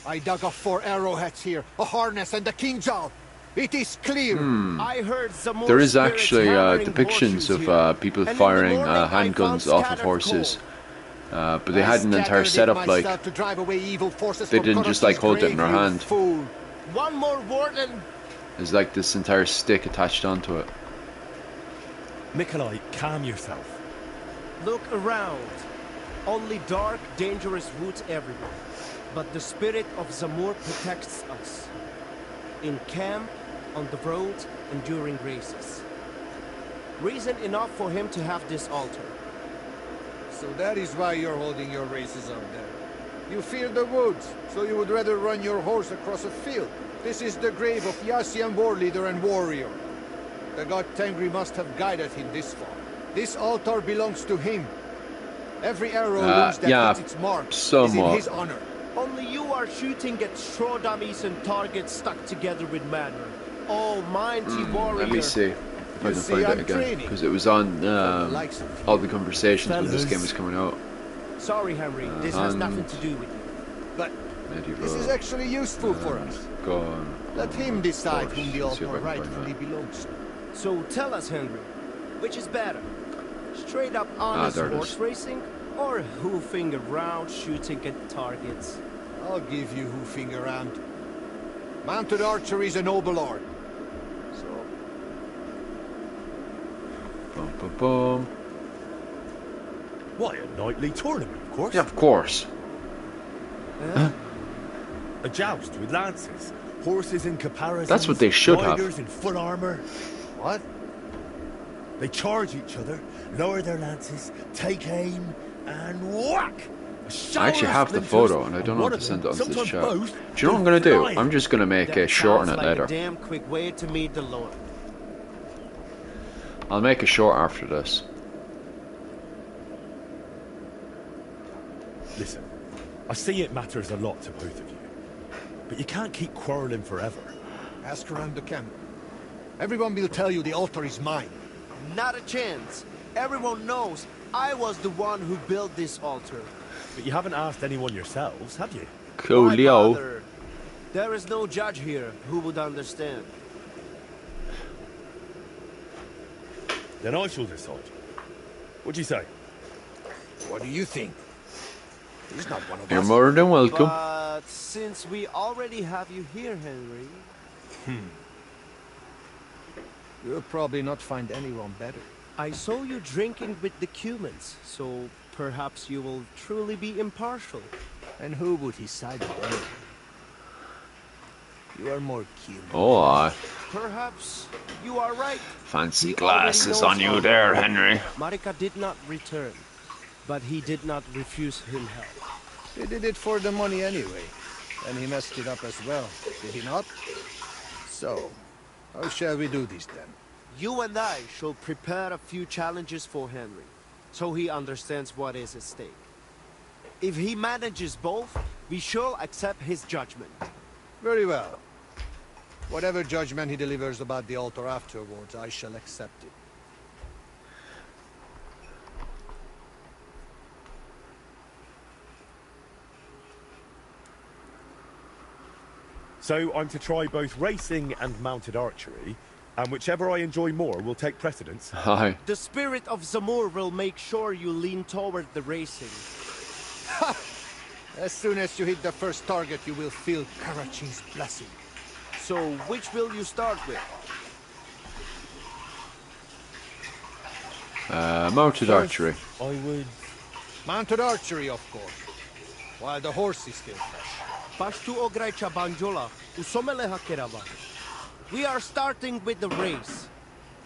I dug up 4 arrowheads here, a harness and a kinjal. It is clear. I heard Zamur There is spirits actually hammering depictions horseshoes of here. people And in the firing morning, I found handguns off of scattered horses. coal. But they had an entire setup like to drive away evil forces they from didn't just like Karachin's hold it in grave, their you hand. Fool. One more word and... There's like this entire stick attached onto it. Mikolai, calm yourself. Look around. Only dark, dangerous woods everywhere. But the spirit of Zamur protects us. In camp, on the road, and during races. Reason enough for him to have this altar. So that is why you're holding your races up there. You fear the woods, so you would rather run your horse across a field. This is the grave of Yassian war leader and warrior. The god Tengri must have guided him this far. This altar belongs to him. Every arrow loose that hits its mark is in his honor. Only you are shooting at straw dummies and targets stuck together with manner. Almighty warrior. Let me see if I can find it again, because it was on all the conversations when this game was coming out. Sorry, Henry, this has nothing to do with you. But medieval, this is actually useful for us. Go on. Let him decide whom the Let's see if altar I can find rightfully that. belongs to. So tell us, Henry, which is better? Straight up honest there it horse is. racing, or hoofing around shooting at targets? I'll give you hoofing around. Mounted archery is a noble art. So, Boom, boom, boom. Why, a knightly tournament, of course. Yeah, of course. A joust with lances, horses in caparisons. That's what they should have. Riders in full armor. what? They charge each other, lower their lances, take aim, and whack! I actually have the photo, and I don't know how to send it onto the chat. Do you know what I'm going to do? I'm just going to make a short on it Sounds like later. a damn quick way to meet the Lord. I'll make a short after this. Listen, I see it matters a lot to both of you. But you can't keep quarreling forever. Ask around the camp. Everyone will tell you the altar is mine. Not a chance. Everyone knows I was the one who built this altar. But you haven't asked anyone yourselves, have you? Why Coolio. bother? There is no judge here who would understand. Then I shall decide. What do you say? What do you think? He's not one of You're us. more than welcome. But since we already have you here, Henry... You'll probably not find anyone better. I saw you drinking with the Cumans, so perhaps you will truly be impartial. And who would he side with anyway? You are more Cuman. Oh, aye. Perhaps you are right. Fancy He glasses already on knows you there, all. Henry. Marika did not return, but he did not refuse him help. He did it for the money anyway. And he messed it up as well, did he not? So, how shall we do this then? You and I shall prepare a few challenges for Henry, so he understands what is at stake. If he manages both, we shall accept his judgment. Very well. Whatever judgment he delivers about the altar afterwards, I shall accept it. So I'm to try both racing and mounted archery, and whichever I enjoy more will take precedence. Aye. The spirit of Zamur will make sure you lean toward the racing. As soon as you hit the first target, you will feel Karachi's blessing. So, which will you start with? Mounted archery. I would... Mounted archery, of course. While the horse is still fresh. Pashtu ograjcha banjola, usomeleha kerava. We are starting with the race.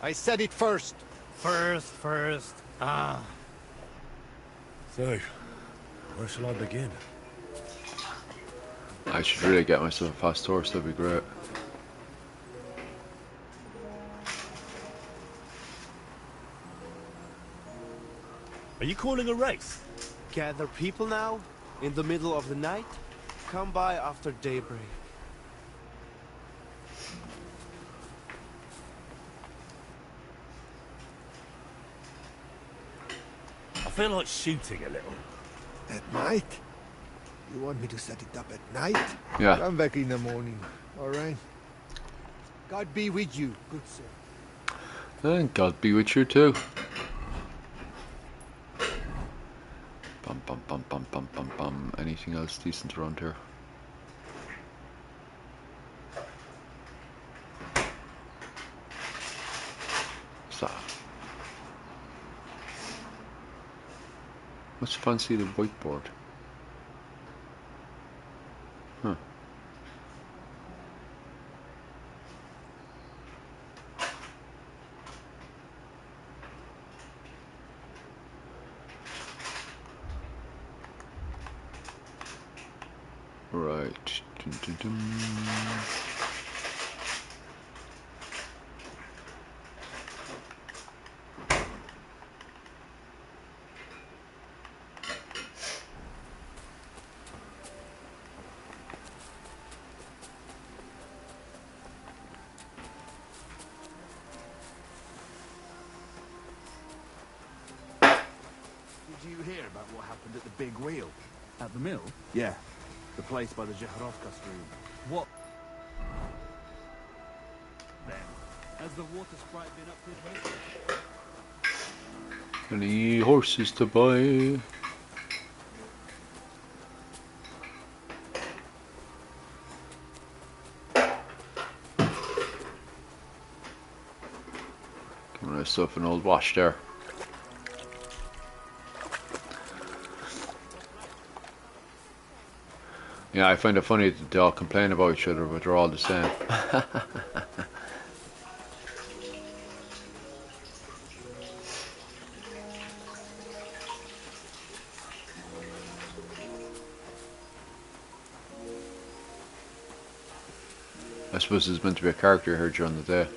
I said it first. First. Ah. So, where shall I begin? I should really get myself a fast horse, that'd be great. Are you calling a race? Gather people now, in the middle of the night. Come by after daybreak. I feel like shooting a little. At night? You want me to set it up at night? Yeah. Come back in the morning, all right? God be with you, good sir. And God be with you too. Bum bum bum bum bum bum bum. Anything else decent around here? What's that? Let's fancy the whiteboard. Huh. Right. Dun, dun, dun. Did you hear about what happened at the Big Wheel? At the mill? Yeah, the place by the Zheharovka stream. What? Then, has the water sprite been up to his mischief? Any horses to buy? Give myself an old wash there. Yeah, I find it funny that they all complain about each other, but they're all the same. I suppose there's meant to be a character here during the day.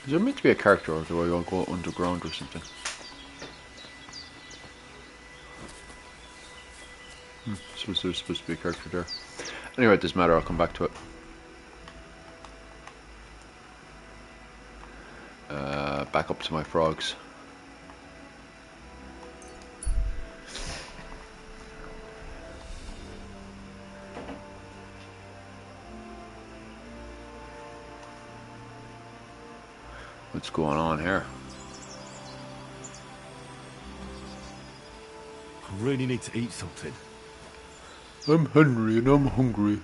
Is there meant to be a character, or do I all go underground or something? Suppose there's supposed to be a character there. Anyway, it doesn't matter, I'll come back to it. Back up to my frogs. What's going on here? I really need to eat something. I'm hungry and I'm hungry.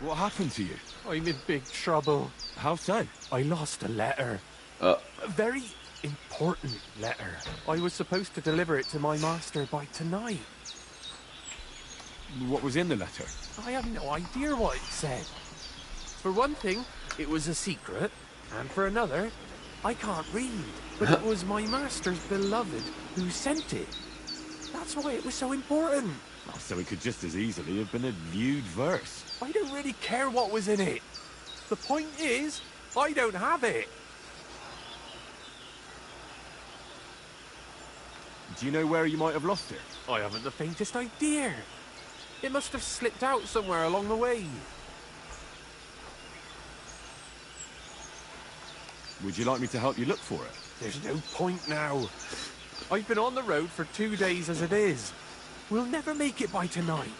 What happened to you? I'm in big trouble. How so? I lost a letter. A very important letter. I was supposed to deliver it to my master by tonight. What was in the letter? I have no idea what it said. For one thing, it was a secret, and for another, I can't read. But it was my master's beloved who sent it. That's why it was so important. Oh, so it could just as easily have been a lewd verse. I don't really care what was in it. The point is, I don't have it. Do you know where you might have lost it? I haven't the faintest idea. It must have slipped out somewhere along the way. Would you like me to help you look for it? There's no point now. I've been on the road for 2 days as it is. We'll never make it by tonight.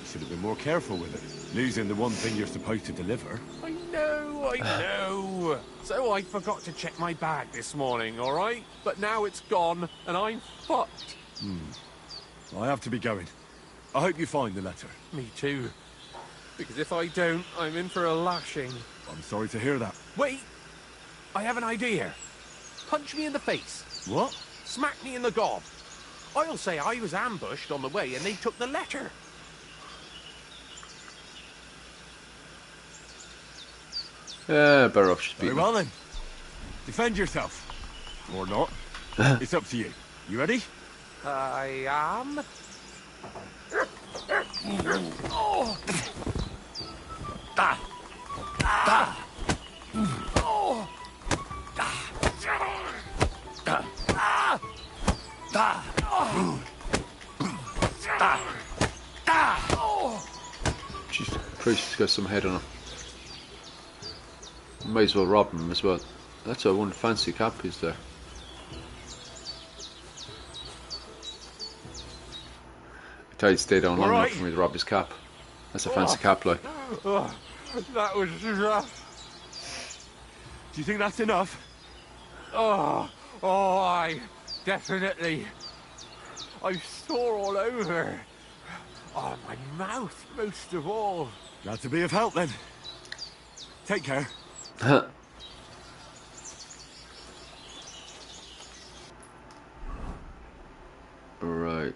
You should have been more careful with it. Losing the one thing you're supposed to deliver. I know. So I forgot to check my bag this morning, all right? But now it's gone, and I'm fucked. I have to be going. I hope you find the letter. Me too. Because if I don't, I'm in for a lashing. I'm sorry to hear that. Wait! I have an idea. Punch me in the face. What? Smack me in the gob. I'll say I was ambushed on the way and they took the letter. Yeah, better off just Very beating well then. Defend yourself. Or not. It's up to you. You ready? I am. Oh. Da. Da. Oh. Da. Da. Da. Da. Da. Da. Jesus Christ, he's got some head on him. Might as well rob him as well. That's a one fancy cap he's there. I thought he'd stay down long enough for me to rob his cap. That's a fancy cap, like. That was rough. Do you think that's enough? I definitely. I'm sore all over. Oh, my mouth most of all. Glad to be of help then. Take care. Right.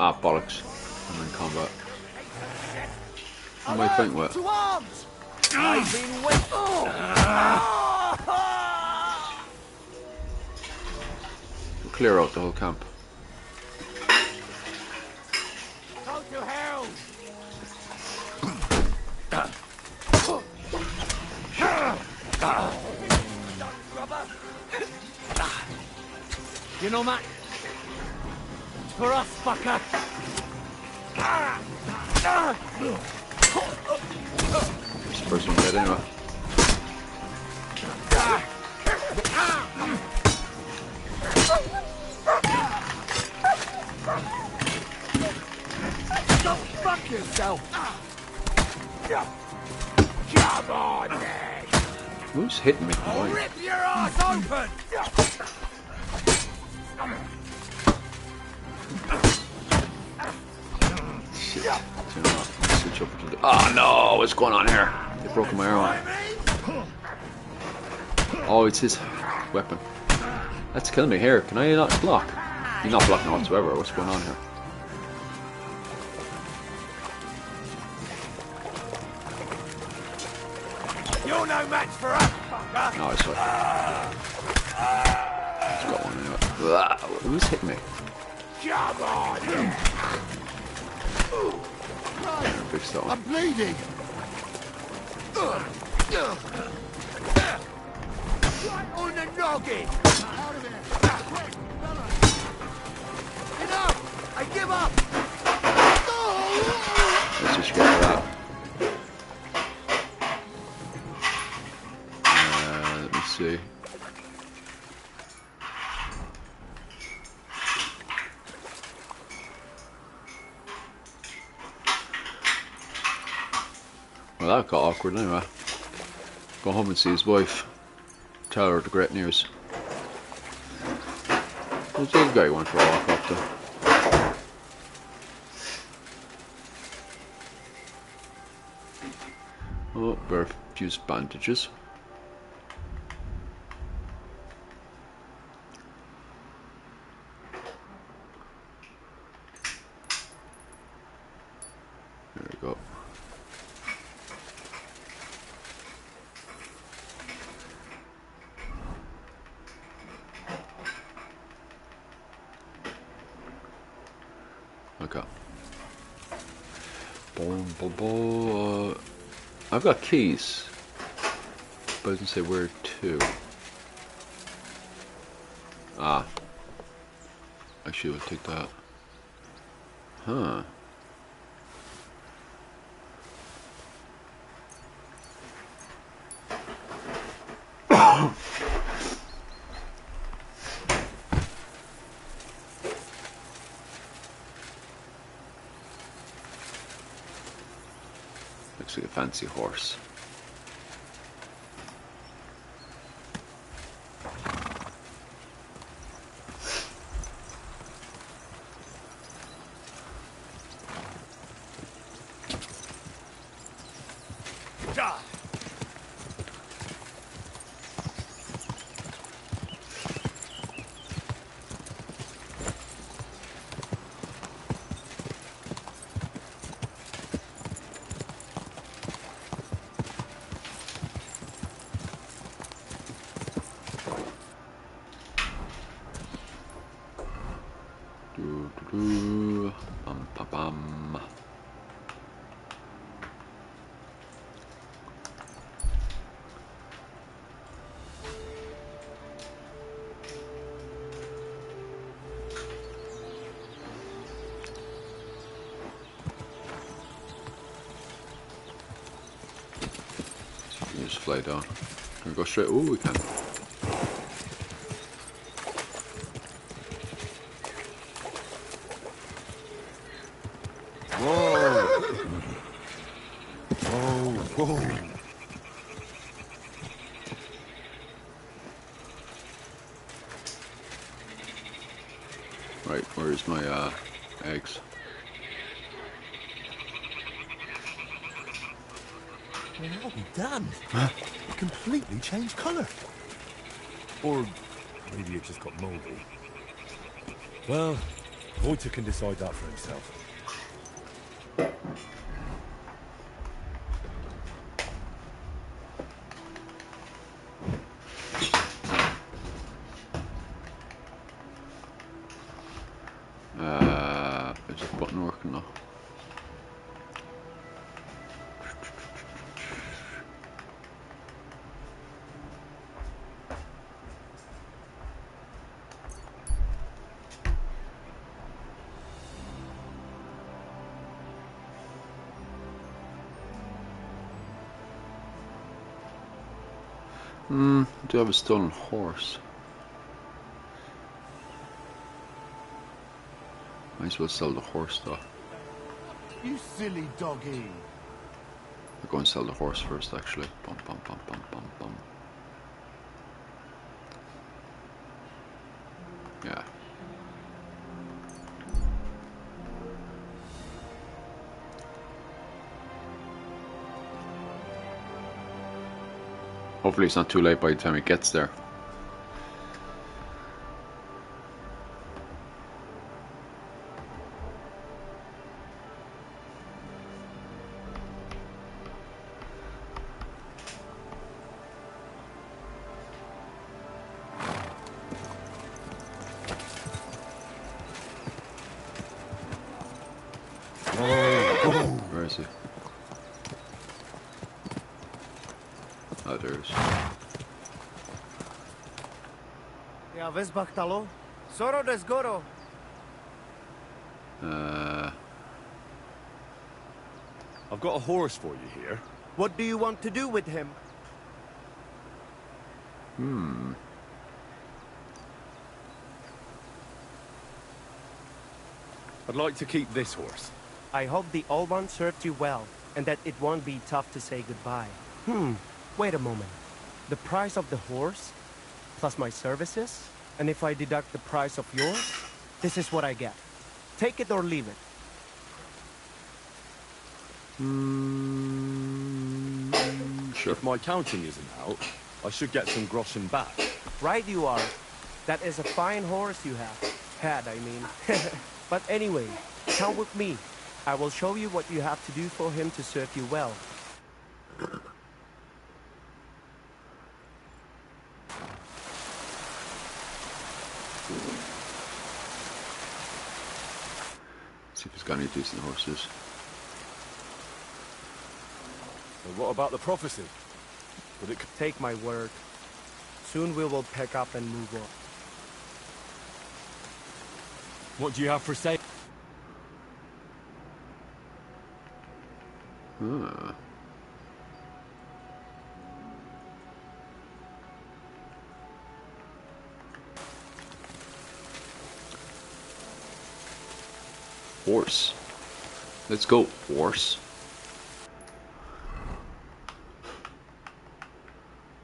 Ah, bollocks. I'm in combat. What am I fighting with? To arms! I've been waiting. Clear out the whole camp. Go to hell! You know, Matt, it's for us, fucker. This person's dead anyway. Go fuck yourself! Come on, then! Who's hitting me? I'll Why? rip your ass open! Shit. Switch over to the. Oh no! What's going on here? They broke my arm. Oh, it's his weapon. That's killing me here. Can I not block? You're not blocking whatsoever. What's going on here? You're no match for us, fucker. No, it's fine. It's got one anyway. Who's hitting me? Come on! Fix that one. I'm bleeding! Right on the noggin! Out of here! Quick, fella! Enough! I give up! Let's just get for that. Let me see. Well, that got awkward anyway. Go home and see his wife. Tell her the great news. There's a guy went for a walk up there. Oh, wear a few bandages. There we go. Okay. Boom, boom, boom. I've got keys, but it doesn't say where to. Ah. Actually, we'll take that. Huh. Looks like a fancy horse. Bum, ba, bum. You just fly down. Can we go straight? Oh, we can. Right, where's my eggs? Well, I'll be damned. It completely changed colour. Or maybe it just got mouldy. Well, Voiter can decide that for himself. Is this button working now? Do I have a stolen horse? Might as well sell the horse though. You silly doggy. I'll go and sell the horse first actually. Bum, bum, bum, bum, bum, bum. Yeah. Hopefully it's not too late by the time he gets there. Where is he? Oh, there is. Ja, Vesbachtalo. Soro des Goro. I've got a horse for you here. What do you want to do with him? I'd like to keep this horse. I hope the old one served you well, and that it won't be tough to say goodbye. Wait a moment. The price of the horse, plus my services, and if I deduct the price of yours, this is what I get. Take it or leave it. Sure. If my counting isn't out, I should get some groschen back. Right you are. That is a fine horse you have. Had, I mean. But anyway, come with me. I will show you what you have to do for him to serve you well. See if he's got any decent horses. And what about the prophecy? Would it... Take my word. Soon we will pick up and move on. What do you have for sale? Horse. Let's go, horse.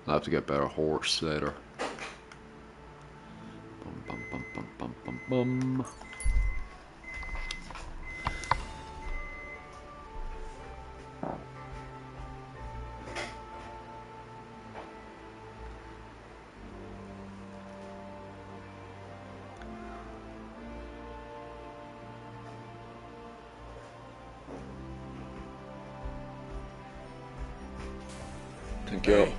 I'll have to get better horse later. Bum, bum, bum, bum, bum, bum, bum. Thank you.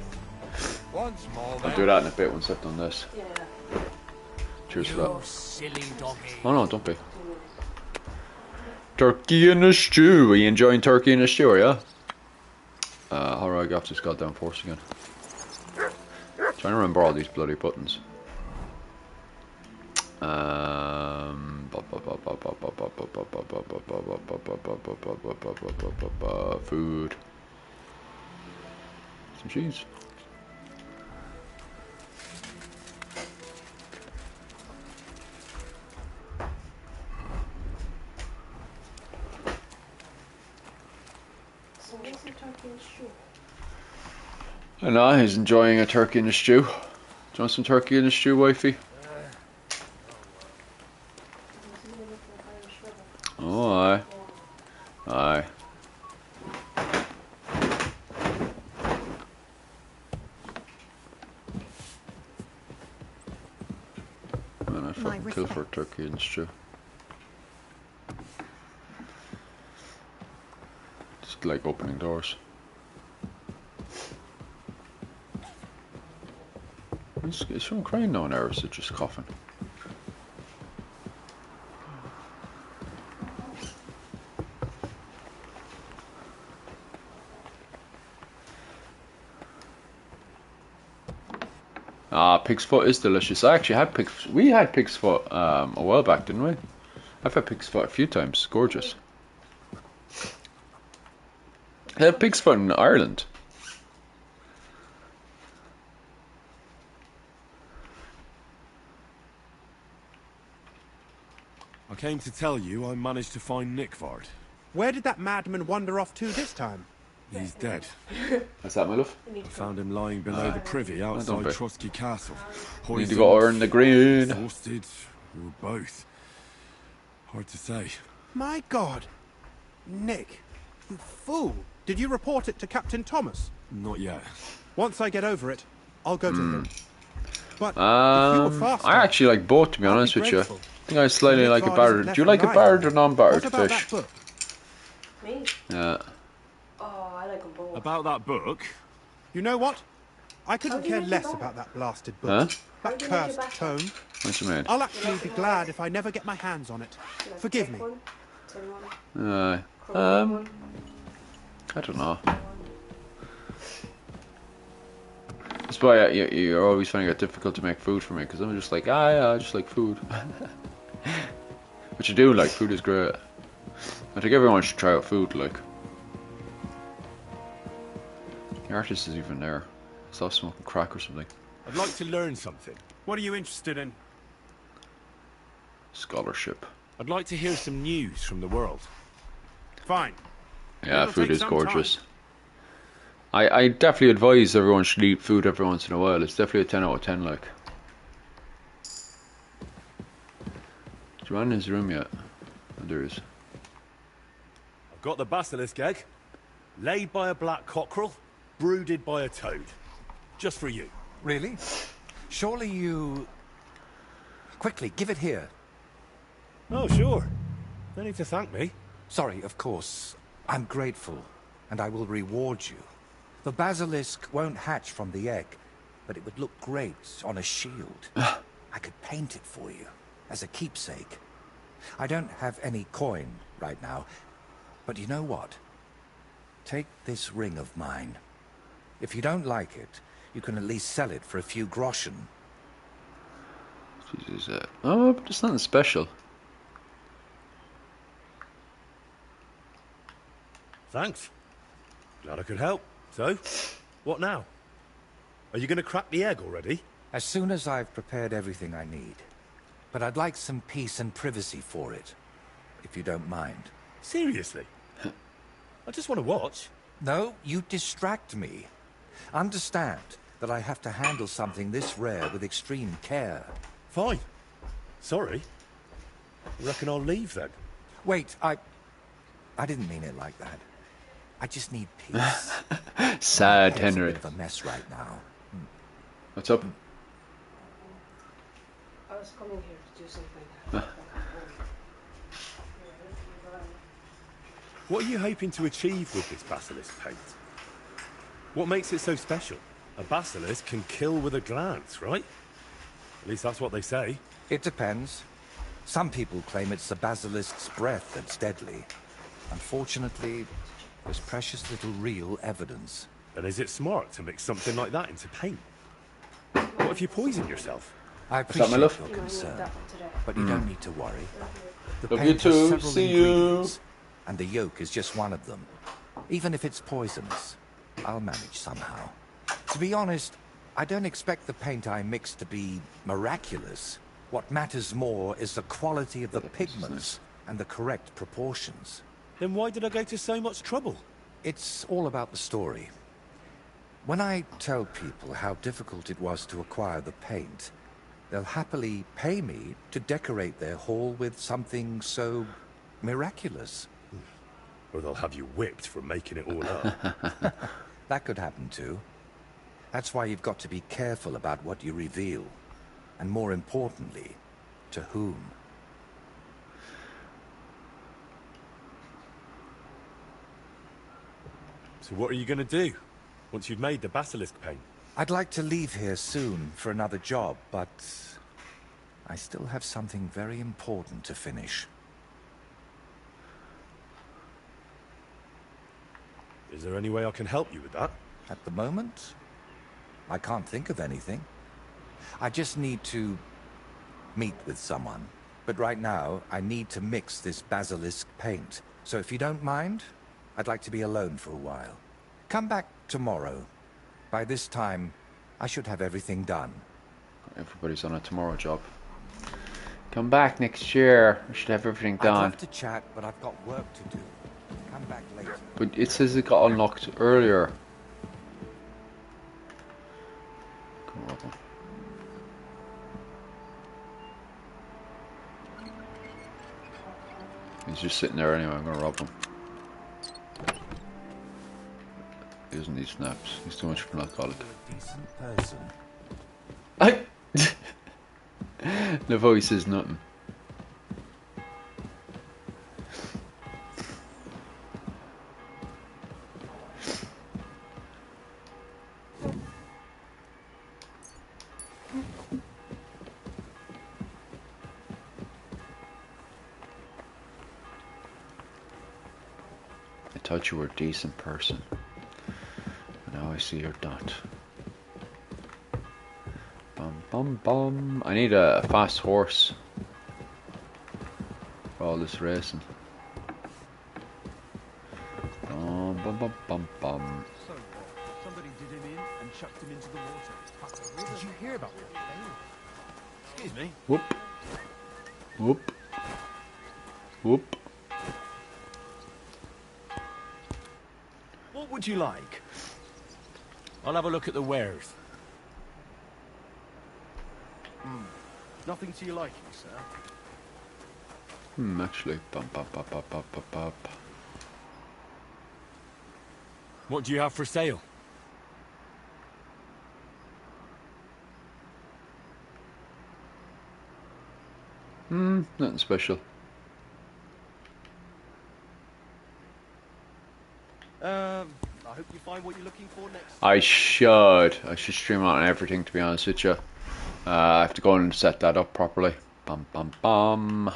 Once more, I'll do that in a bit once I've done this. Yeah. Cheers for that. Silly doggy. Oh no, don't be. Turkey in a stew. Are you enjoying turkey in a stew, are you? How do I get off this goddamn horse again? Trying to remember all these bloody buttons. Food. Some cheese. So what's the turkey and stew? I know, he's enjoying a turkey in a stew. Do you want some turkey in a stew, wifey? Oh, aye. Aye. Man, I'd fucking kill for a turkey and stew. Just like opening doors. Is someone crying now, or is it just coughing? Ah, pig's foot is delicious. I actually had we had pig's foot a while back, didn't we? I've had pig's foot a few times. Gorgeous. They have pig's foot in Ireland. I came to tell you I managed to find Nickvard. Where did that madman wander off to this time? He's dead. What's that, my love? I found him lying below the privy outside be. Trotsky Castle. Need to go earn the green. Exhausted, or both. Hard to say. My God! Nick, you fool! Did you report it to Captain Thomas? Not yet. Once I get over it, I'll go to him. But if you were faster, I actually like both, to be honest with you. I think I slightly like a battered. Do you like a battered or non-battered fish? Me? Yeah. Oh, I like them both. About that book? You know what? I couldn't care less about that blasted book. That cursed tome. What do you mean? I'll actually be glad if I never get my hands on it. Forgive me. I don't know. That's why you're always finding it difficult to make food for me, because I'm just like, yeah, I just like food. But you do like food is great. I think everyone should try out food, like. The artist is even there. I saw smoking crack or something. I'd like to learn something. What are you interested in? Scholarship. I'd like to hear some news from the world. Fine. Yeah, It'll food take is some gorgeous. I definitely advise everyone should eat food every once in a while. It's definitely a 10 out of 10, like. Is Joanne in his room yet? Oh, there is. I've got the basilisk egg, laid by a black cockerel, brooded by a toad. Just for you. Really? Surely you... Quickly, give it here. Oh, sure. No need to thank me. Sorry, of course. I'm grateful, and I will reward you. The basilisk won't hatch from the egg, but it would look great on a shield. I could paint it for you, as a keepsake. I don't have any coin right now, but you know what? Take this ring of mine. If you don't like it, you can at least sell it for a few groschen. Jesus, oh, but it's nothing special. Thanks. Glad I could help. So, what now? Are you going to crack the egg already? As soon as I've prepared everything I need. But I'd like some peace and privacy for it, if you don't mind. Seriously? I just want to watch. No, you distract me. Understand that I have to handle something this rare with extreme care. Fine. Sorry. Reckon I'll leave then. Wait, I didn't mean it like that. I just need peace. Sad Henry. It's a bit of a mess right now. What's up? I was coming here to do something. What are you hoping to achieve with this basilisk paint? What makes it so special? A basilisk can kill with a glance, right? At least that's what they say. It depends. Some people claim it's the basilisk's breath that's deadly. Unfortunately, there's precious little real evidence. And is it smart to mix something like that into paint? What if you poison yourself? I appreciate your concern, but you don't need to worry. The Love you paint has too. several See ingredients, and the yolk is just one of them. Even if it's poisonous, I'll manage somehow. To be honest, I don't expect the paint I mix to be miraculous. What matters more is the quality of the pigments and the correct proportions. Then why did I go to so much trouble? It's all about the story. When I tell people how difficult it was to acquire the paint, they'll happily pay me to decorate their hall with something so miraculous. Or they'll have you whipped for making it all up. That could happen too. That's why you've got to be careful about what you reveal. And more importantly, to whom. So what are you going to do, once you've made the basilisk paint? I'd like to leave here soon for another job, but I still have something very important to finish. Is there any way I can help you with that? At the moment, I can't think of anything. I just need to meet with someone. But right now, I need to mix this basilisk paint. So if you don't mind, I'd like to be alone for a while. Come back tomorrow. By this time, I should have everything done. Everybody's on a tomorrow job. Come back next year. I should have everything done. I'd love to chat, but I've got work to do. Come back later. But it says it got unlocked earlier. Come on. He's just sitting there anyway. I'm gonna rob him. He doesn't need snaps. He's too much of an alcoholic. A decent person. I. The voice is nothing. I thought you were a decent person. Now I see you're not. Bum bum bum. I need a fast horse for all this racing. Bum bum bum bum bum. So, somebody did him in and chucked him into the water. Did you hear about that? Excuse me. Whoop. Whoop. Whoop. What would you like? I'll have a look at the wares. Nothing to your liking, sir. Actually. Bum bum bum bum bum bum bum. What do you have for sale? Nothing special. I hope you find what you're looking for next. I should stream on everything, to be honest with you. I have to go and set that up properly. Bum bum bum.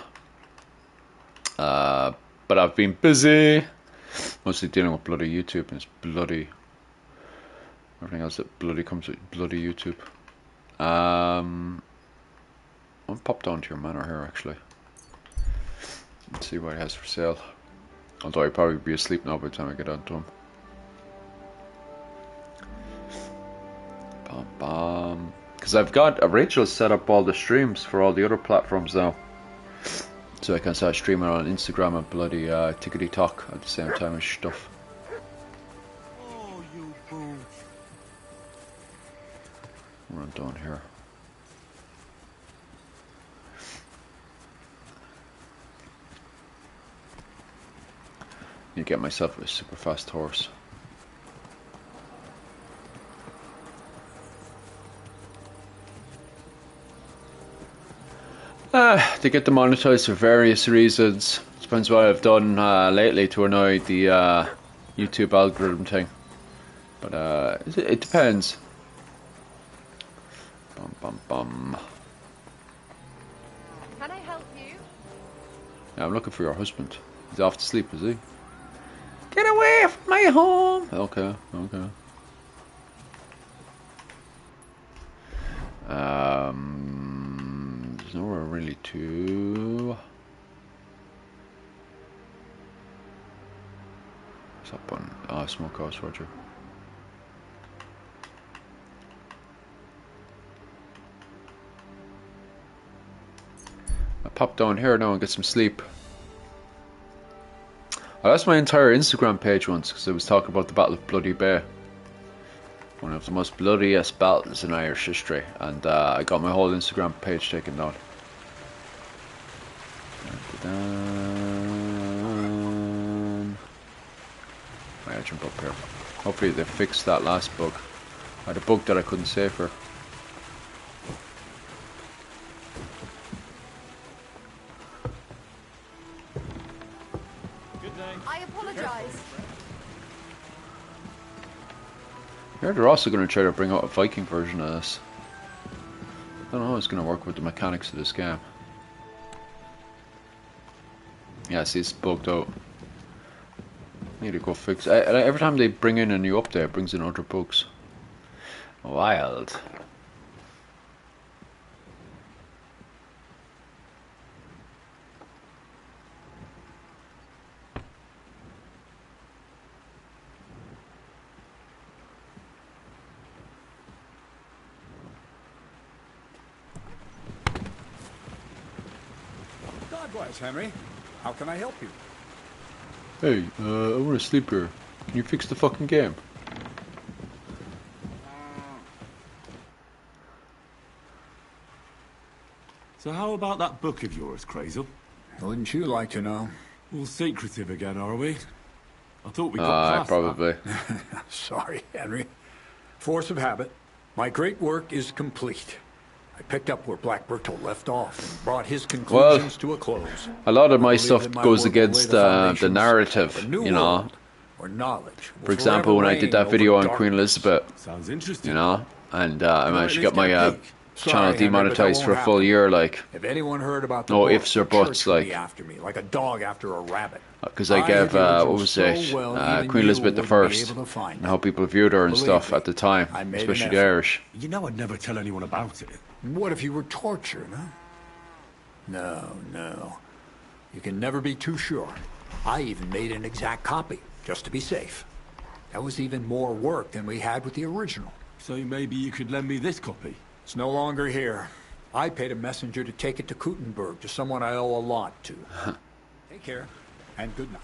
But I've been busy, mostly dealing with bloody YouTube, and it's bloody everything else that bloody comes with bloody YouTube. I'll pop down to your manor here actually. Let's see what he has for sale. Although he'll probably be asleep now by the time I get on to him. Bum bum. Because I've got Rachel set up all the streams for all the other platforms now. So I can start streaming on Instagram and bloody Tickety Talk at the same time as stuff. Oh, you fool. What I'm doing here. You get myself a super fast horse. They get demonetized for various reasons. Depends what I've done lately to annoy the YouTube algorithm thing. But it depends. Bum bum bum. Can I help you? Yeah, I'm looking for your husband. He's off to sleep, is he? Get away from my home! Okay, okay. There's nowhere really to... What's up on Smokehouse, Roger? I'll pop down here now and get some sleep. I lost my entire Instagram page once because I was talking about the Battle of Bloody Bay. One of the most bloodiest battles in Irish history, and I got my whole Instagram page taken down. I'll jump up here. Hopefully they fixed that last bug. I had a bug that I couldn't save for. I apologize. Yeah, they're also going to try to bring out a Viking version of this. I don't know how it's going to work with the mechanics of this game. Yeah, see, it's bugged out. Need to go fix it. Every time they bring in a new update, it brings in other bugs. Wild. Likewise, Henry. How can I help you? Hey, I want to sleep here. Can you fix the fucking game? So how about that book of yours, Crazel? Wouldn't you like to know? All secretive again, are we? I thought we got past probably. that. Sorry, Henry. Force of habit. My great work is complete. I picked up where Black Bertolt left off and brought his conclusions to a close. A lot of I my believe stuff that my goes work will against lay the the foundations narrative, of a new you know. world where knowledge will For example, when I did forever that video reign on over Queen darkness. Elizabeth, Sounds interesting. you know, and I managed to at least get my get a peek. channel Sorry, Henry, but that demonetized for a won't full happen. year, like, If anyone heard about the no book, ifs or buts, church would like, be after me, like a dog after a rabbit. because I gave, hid the what original was so it, well, even Queen you Elizabeth wouldn't I, be able to find and how people viewed her and Believe stuff me, at the time, I made an especially the effort. Irish. You know I'd never tell anyone about it. What if you were tortured, huh? No. You can never be too sure. I even made an exact copy, just to be safe. That was even more work than we had with the original. So maybe you could lend me this copy? It's no longer here. I paid a messenger to take it to Kuttenberg, to someone I owe a lot to. Take care, and good night.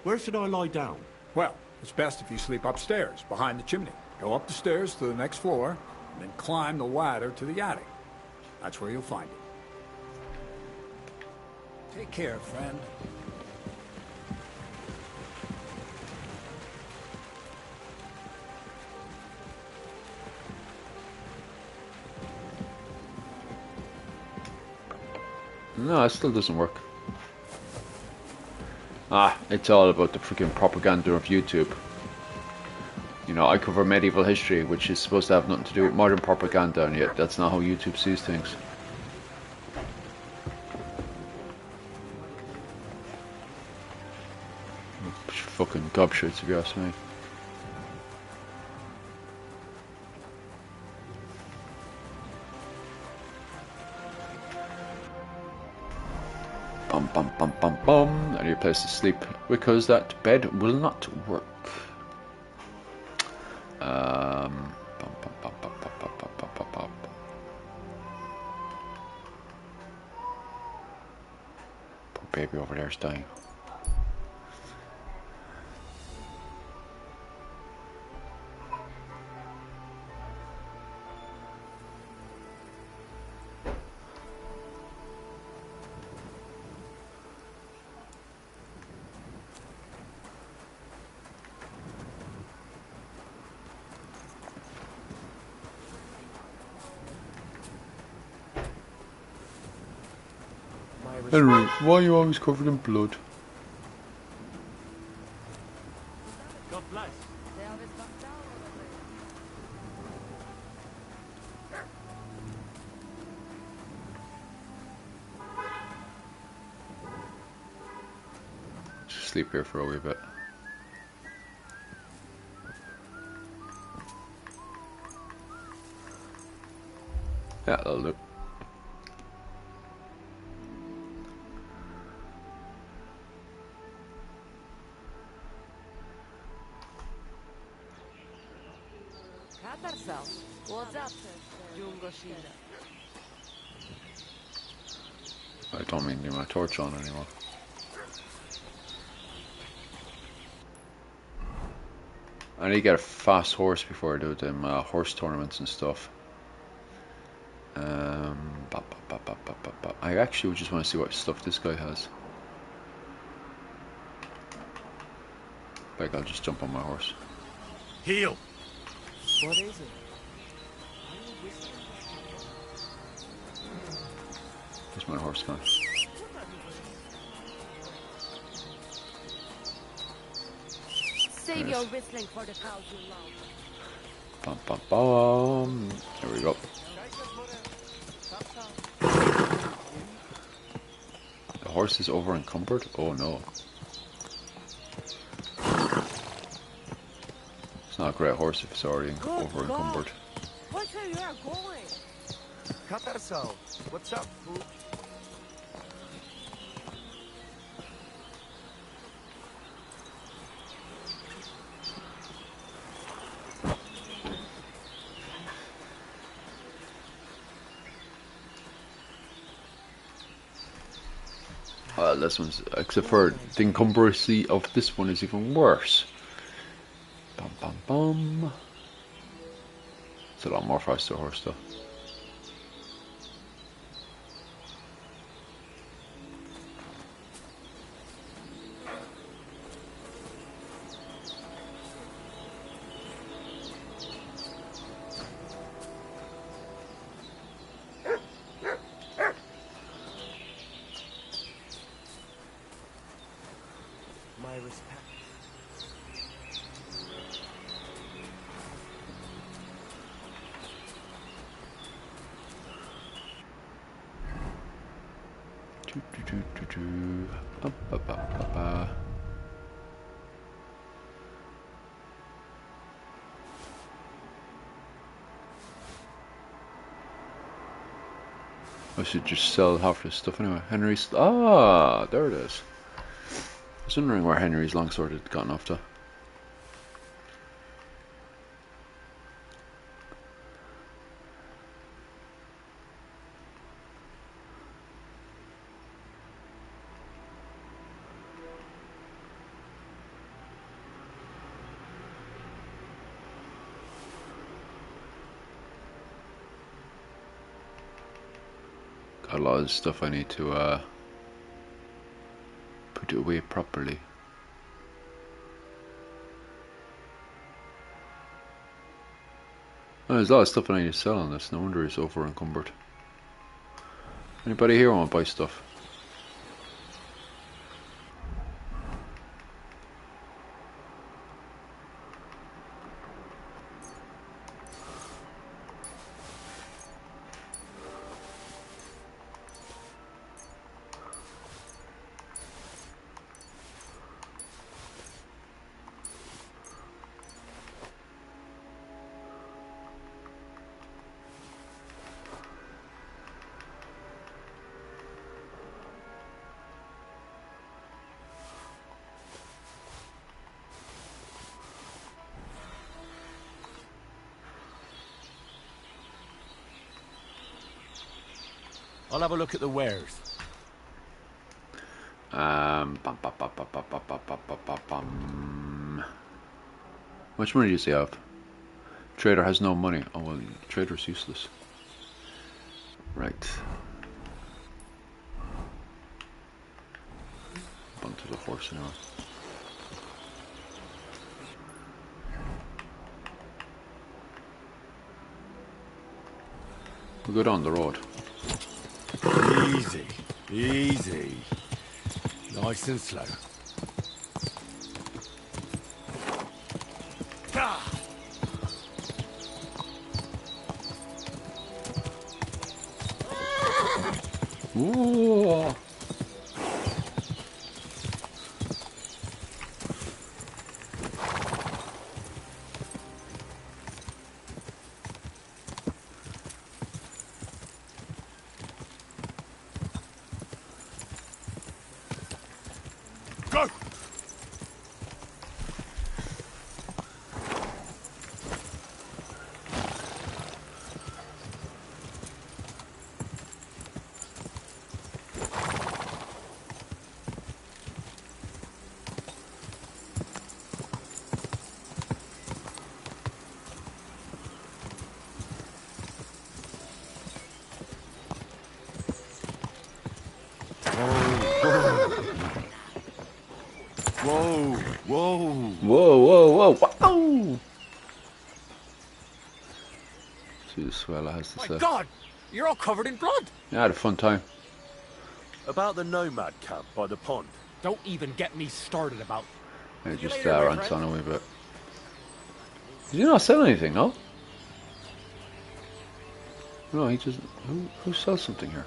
Where should I lie down? Well, it's best if you sleep upstairs, behind the chimney. Go up the stairs to the next floor, and then climb the ladder to the attic. That's where you'll find it. Take care, friend. No, it still doesn't work. It's all about the freaking propaganda of YouTube. You know, I cover medieval history, which is supposed to have nothing to do with modern propaganda, and yet that's not how YouTube sees things. Fucking gobshites, if you ask me. Bum bum bum bum bum. I need a place to sleep because that bed will not work. Bum, bum, bum, bum, bum, bum, bum, bum, bum, bum. Poor baby over there is dying. Henry, why are you always covered in blood? God bless. Just sleep here for a wee bit. Yeah, that'll do. I don't mean to leave my torch on anymore. I need to get a fast horse before I do them horse tournaments and stuff. I actually just want to see what stuff this guy has. Like, I'll just jump on my horse. Heal. What is it? Where's my horse gone? Save your whistling for the cows you love. Bum bum bum. There we go. The horse is over encumbered? Oh no. It's not a great horse if it's already over encumbered. Watch where you are going. Cut ourselves. What's up, fool? This one's, except for the encumbrance of this one is even worse. Bum bum bum. It's a lot more faster horse though. I should just sell half this stuff anyway. Henry's. Ah, there it is. I was wondering where Henry's longsword had gotten off to. Got a lot of stuff I need to put it away properly. Oh, there's a lot of stuff I need to sell on this. No wonder it's over encumbered. Anybody here want to buy stuff? I'll have a look at the wares. Much money does he have? Trader has no money. Oh well, trader's useless. Right. Onto the horse now. We'll go down the road. Easy, easy. Nice and slow. Ooh. Go! Whoa, whoa. Whoa, whoa, whoa, wow! See the swell has to say. My God, you're all covered in blood. Yeah, I had a fun time. About the nomad camp by the pond. Don't even get me started about. I just rants on a wee bit. Did you not sell anything, no? No, he just. Who sells something here?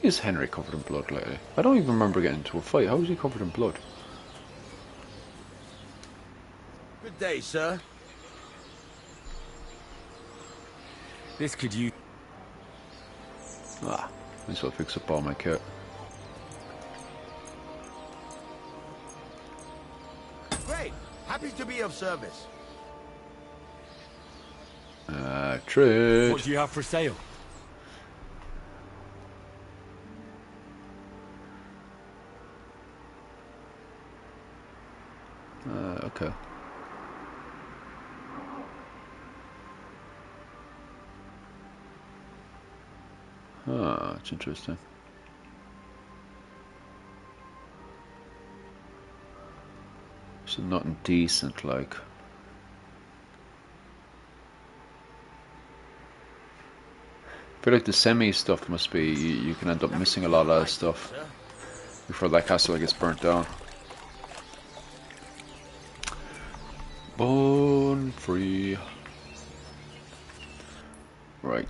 Is Henry covered in blood lately? I don't even remember getting into a fight. How is he covered in blood? Good day, sir. This could use. Ah, might as well fix up all my kit. Great. Happy to be of service. Trade. What do you have for sale? Okay. Ah, that's interesting. So nothing decent, like. I feel like the semi stuff must be, you can end up missing a lot of stuff before that castle gets burnt down. Bone free. Right.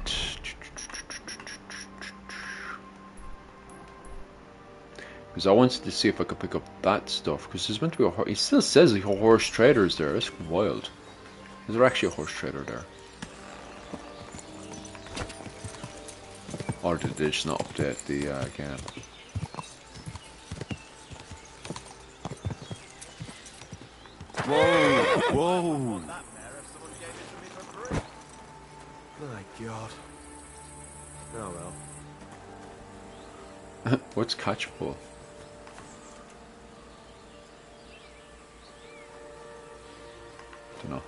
Because I wanted to see if I could pick up that stuff. Because there's meant to be a horse. He still says the horse trader's there. That's wild. Is there actually a horse trader there? Or did they just not update the game? Whoa! Whoa! My God. Oh well. What's catchable? Don't know.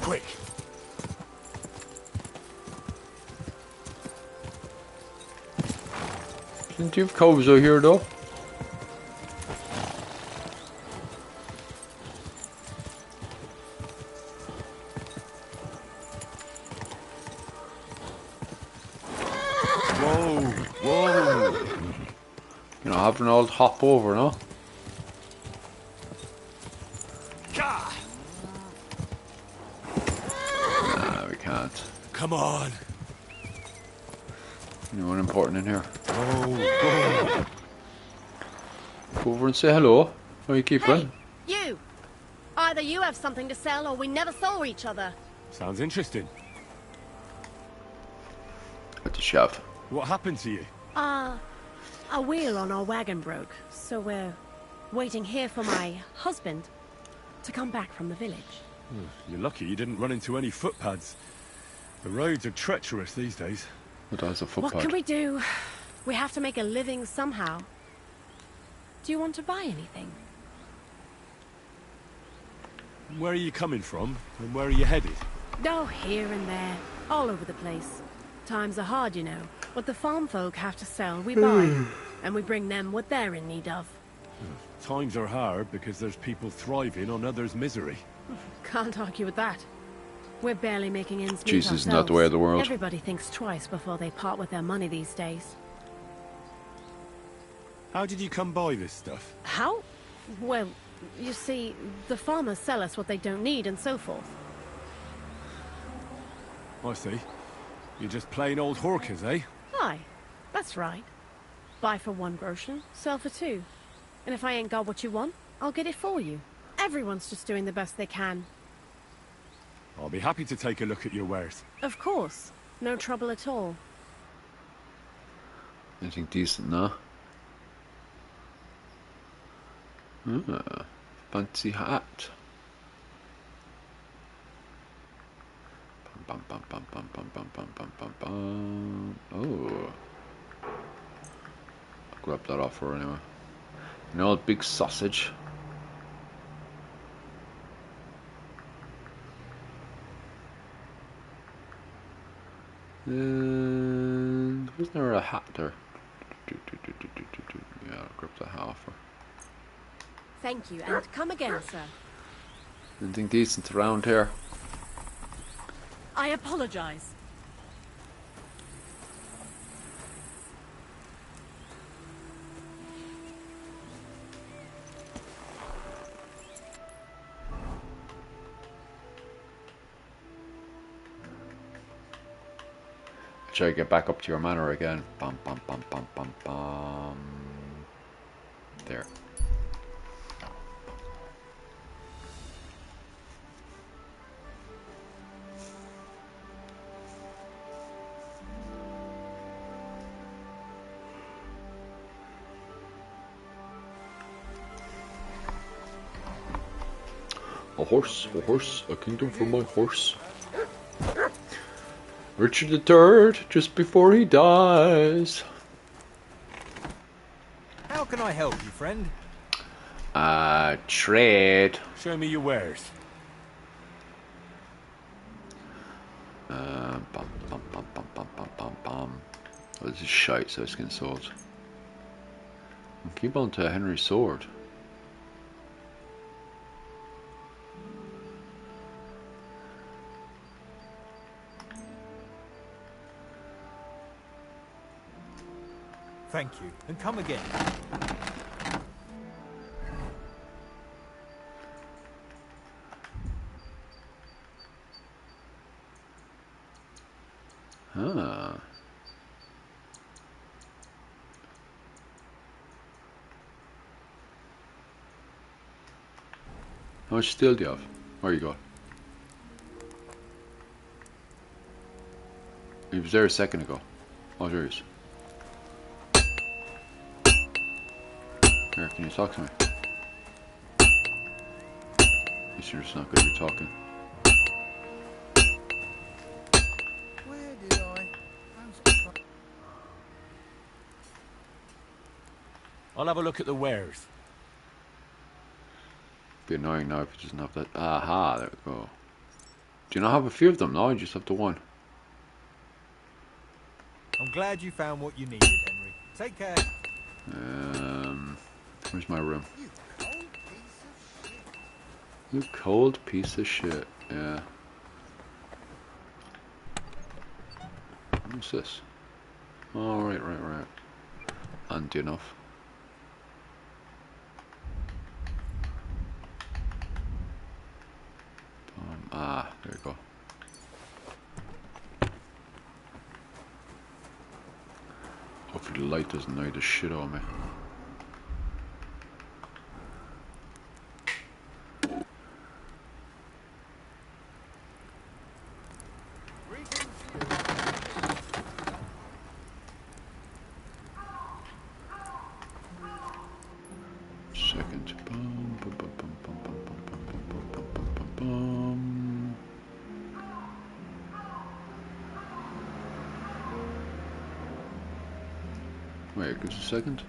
Quick! Plenty of cows out here though. Whoa! Whoa! You know, have an old hop over, no? Nah, we can't. Come on! Anyone important in here? Oh! Go over and say hello. How are you keeping? Hey, you! Either you have something to sell or we never saw each other. Sounds interesting. What does she have? What happened to you? A wheel on our wagon broke, so we're waiting here for my husband to come back from the village. You're lucky you didn't run into any footpads. The roads are treacherous these days. What has a footpad? What can we do? We have to make a living somehow. Do you want to buy anything? Where are you coming from, and where are you headed? Oh, here and there, all over the place. Times are hard, you know. What the farm folk have to sell, we buy. And we bring them what they're in need of. Times are hard because there's people thriving on others' misery. Can't argue with that. We're barely making ends meet Jesus, ourselves. isn't that the way of the world? Everybody thinks twice before they part with their money these days. How did you come by this stuff? How? Well, you see, the farmers sell us what they don't need and so forth. I see. You're just plain old hawkers, eh? Aye, that's right. Buy for 1 groschen, sell for 2. And if I ain't got what you want, I'll get it for you. Everyone's just doing the best they can. I'll be happy to take a look at your wares. Of course. No trouble at all. Anything decent, no? Fancy hat. Bum, bum, bum, bum, bum, bum, bum, bum, bum, bum. Oh. I'll grab that off her anyway. An old big sausage. And wasn't there a hat there? Yeah, I'll grab the hat off her. Thank you, and come again, sir. Anything decent around here? I apologize. Try to get back up to your manor again. Bum bum bum bum bum bum. There. A horse, a kingdom for my horse. Richard III, just before he dies. How can I help you, friend? Trade. Show me your wares. Bum bum bum bum bum bum bum bum. Oh, this is shite, so it's getting sold. Keep on to Henry's sword. Thank you, and come again. Ah. How much steel do you have? Where you go? He was there a second ago. Oh, there he is. Here, can you talk to me? You're just not good at talking. Where did I? I'll have a look at the wares. Be annoying now if he doesn't have that. Aha, there we go. Do you not have a few of them? No, you just have the one. I'm glad you found what you needed, Henry. Take care. Where's my room? You cold piece of shit. Yeah. What's this? Oh, right. And enough. There you go. Hopefully the light doesn't annoy the shit out of me. Second. Wait, just a second.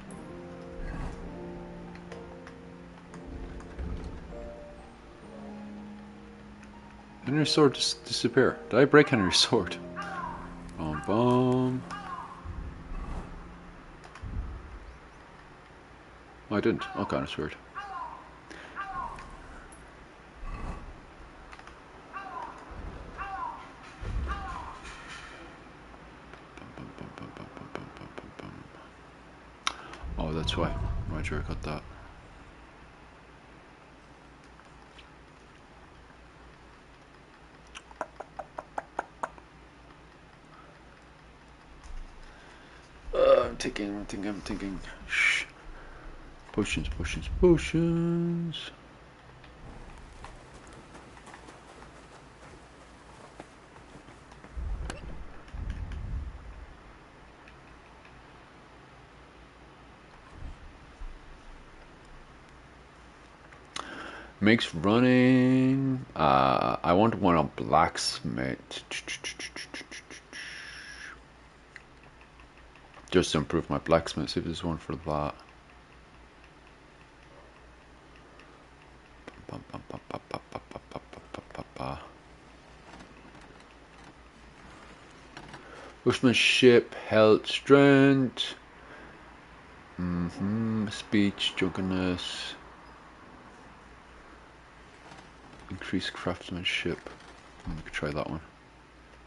Henry's sword just disappear. Did I break Henry's sword? Boom. Oh, I didn't. Okay, that's weird. Oh, that's why. Right, sure I got that. I'm thinking. Shh. Potions. Makes running. I want one on blacksmith. Just to improve my blacksmith. See if there's one for that. Bushmanship, health, strength. Speech, drunkenness. Increase craftsmanship. We could try that one.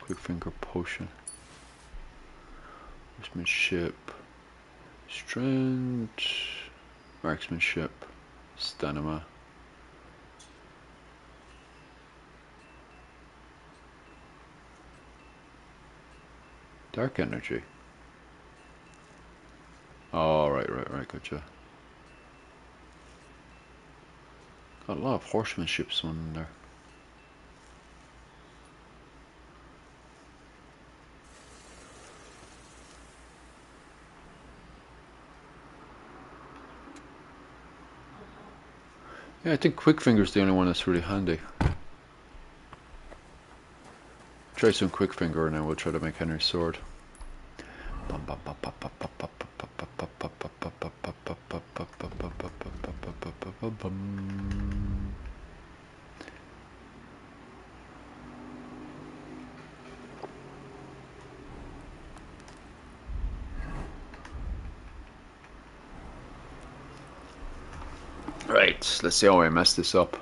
Quick finger potion. Horsemanship. Strength. Marksmanship. Stamina. Dark energy. Oh, right, gotcha. Got a lot of horsemanship one in there. Yeah, I think quick finger's the only one that's really handy. Try some quick finger and then we'll try to make Henry's sword. Right, let's see how I mess this up.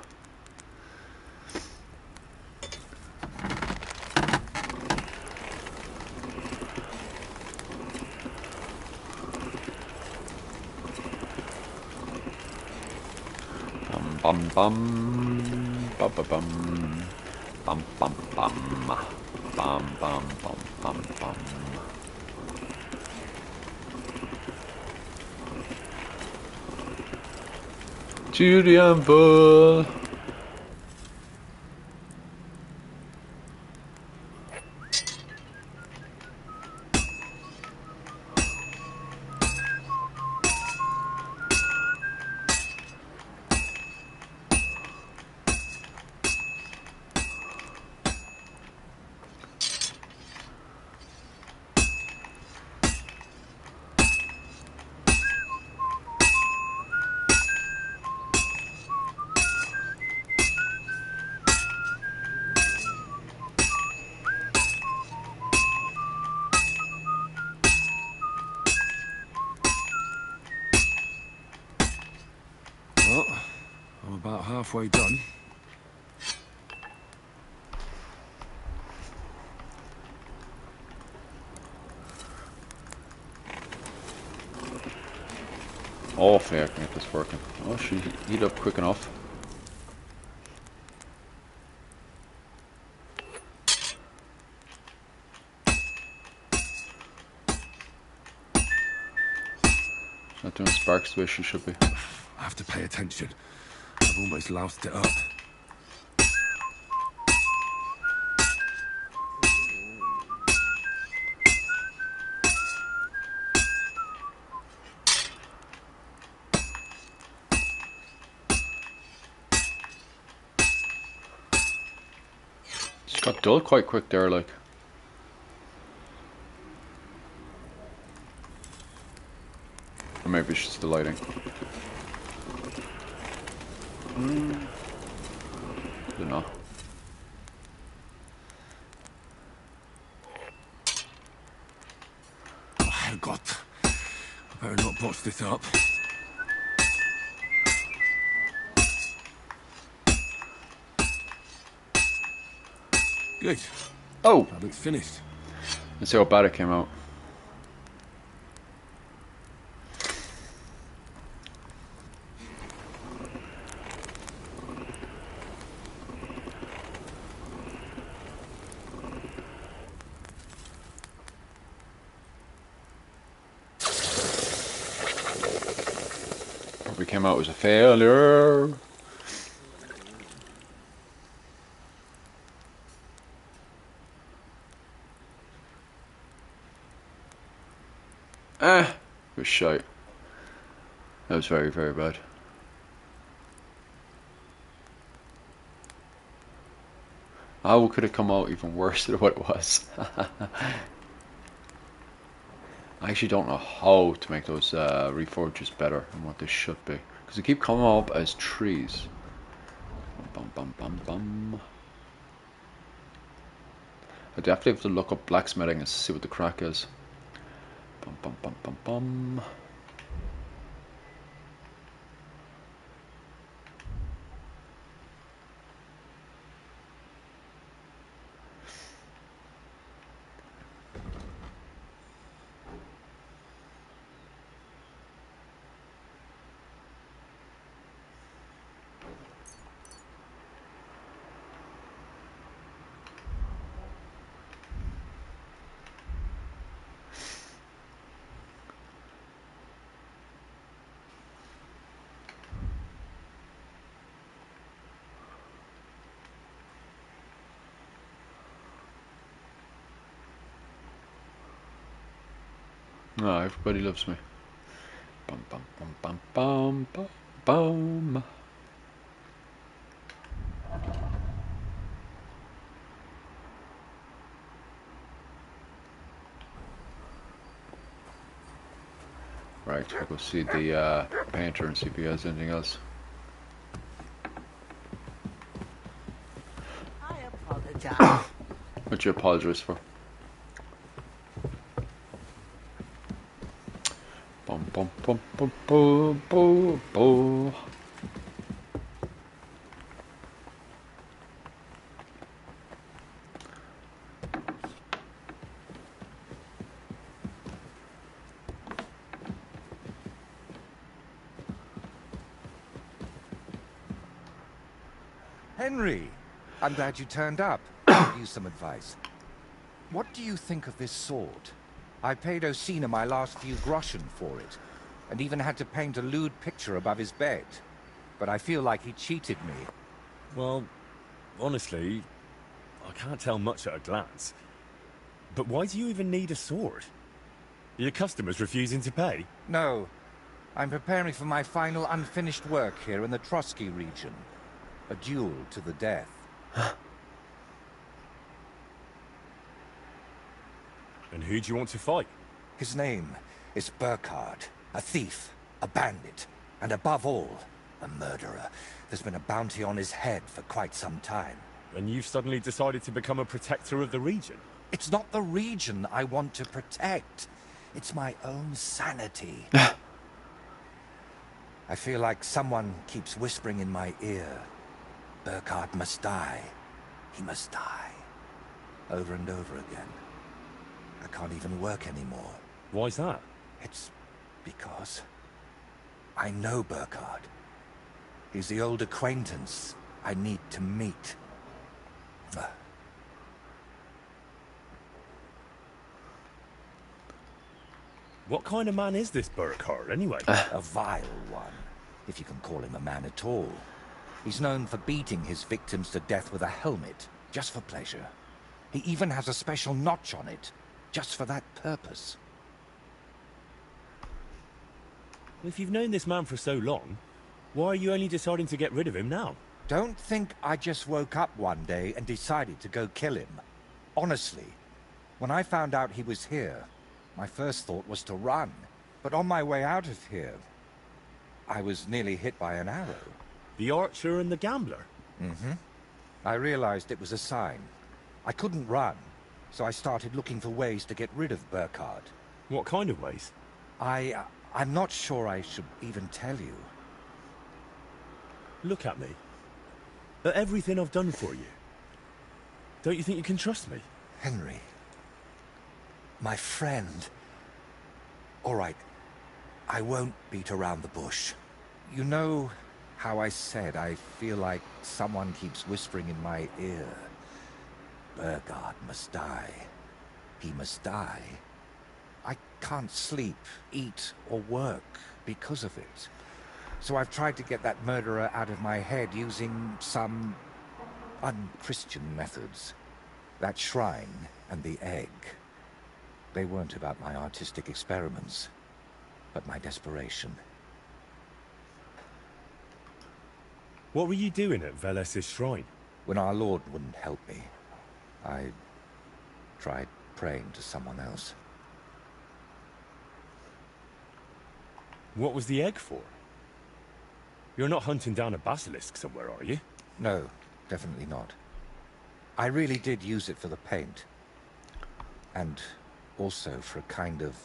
bum bum bum bum bum bum bum bum bum bum bum bum. Julian Bull. Well, I'm about halfway done. Hopefully I can get this working. Oh, she heat up quick enough. Not doing sparks the way she should be. I have to pay attention. I've almost loused it up. Just got dull quite quick there, like. Or maybe it's just the lighting. Don't know. Oh, Herrgott. I better not botch this up. Good. Oh! That looks finished. Let's see how bad it came out. Probably came out as a failure. It was shite. That was very, very bad. How could it come out even worse than what it was? I actually don't know how to make those reforges better than what they should be. Because they keep coming up as trees. Bum, bum, bum, bum. I definitely have to look up blacksmithing and see what the crack is. Bum, bum, bum, bum, bum. Oh, everybody loves me. Bum, bum, bum, bum, bum, bum, bum. Right, I'll go see the painter and see if he has anything else. I apologize. What you apologize for? Bum bum bum bum bum bum bum. Henry, I'm glad you turned up. I'll give you some advice. What do you think of this sword? I paid Osina my last few groschen for it, and even had to paint a lewd picture above his bed. But I feel like he cheated me. Well, honestly, I can't tell much at a glance. But why do you even need a sword? Are your customers refusing to pay? No. I'm preparing for my final unfinished work here in the Trotsky region. A duel to the death. And who do you want to fight? His name is Burkhard. A thief, a bandit, and above all, a murderer. There's been a bounty on his head for quite some time. And you've suddenly decided to become a protector of the region? It's not the region I want to protect. It's my own sanity. I feel like someone keeps whispering in my ear. Burkhard must die. He must die. Over and over again. I can't even work anymore. Why's that? It's because I know Burkhard. He's the old acquaintance I need to meet. What kind of man is this Burkhard, anyway? A vile one, if you can call him a man at all. He's known for beating his victims to death with a helmet, just for pleasure. He even has a special notch on it, just for that purpose. If you've known this man for so long, why are you only deciding to get rid of him now? Don't think I just woke up one day and decided to go kill him. Honestly, when I found out he was here, my first thought was to run. But on my way out of here, I was nearly hit by an arrow. The archer and the gambler? Mm-hmm. I realized it was a sign. I couldn't run, so I started looking for ways to get rid of Burkhard. What kind of ways? I'm not sure I should even tell you. Look at me. At everything I've done for you. Don't you think you can trust me? Henry. My friend. All right. I won't beat around the bush. You know how I said I feel like someone keeps whispering in my ear. Burkhard must die. He must die. I can't sleep, eat, or work because of it. So I've tried to get that murderer out of my head using some unchristian methods. That shrine and the egg. They weren't about my artistic experiments, but my desperation. What were you doing at Veles's shrine? When our Lord wouldn't help me, I tried praying to someone else. What was the egg for? You're not hunting down a basilisk somewhere, are you? No, definitely not. I really did use it for the paint. And also for a kind of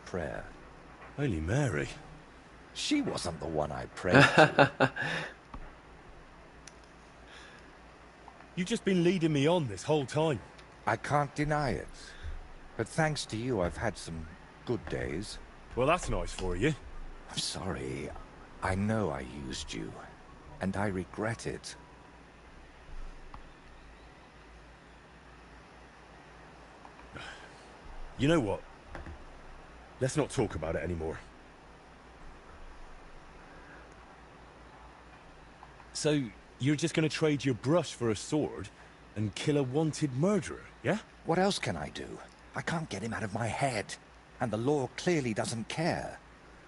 prayer. Holy Mary. She wasn't the one I prayed to. You've just been leading me on this whole time. I can't deny it. But thanks to you, I've had some good days. Well, that's nice for you. I'm sorry. I know I used you. And I regret it. You know what? Let's not talk about it anymore. So, you're just gonna trade your brush for a sword and kill a wanted murderer, yeah? What else can I do? I can't get him out of my head. And the law clearly doesn't care.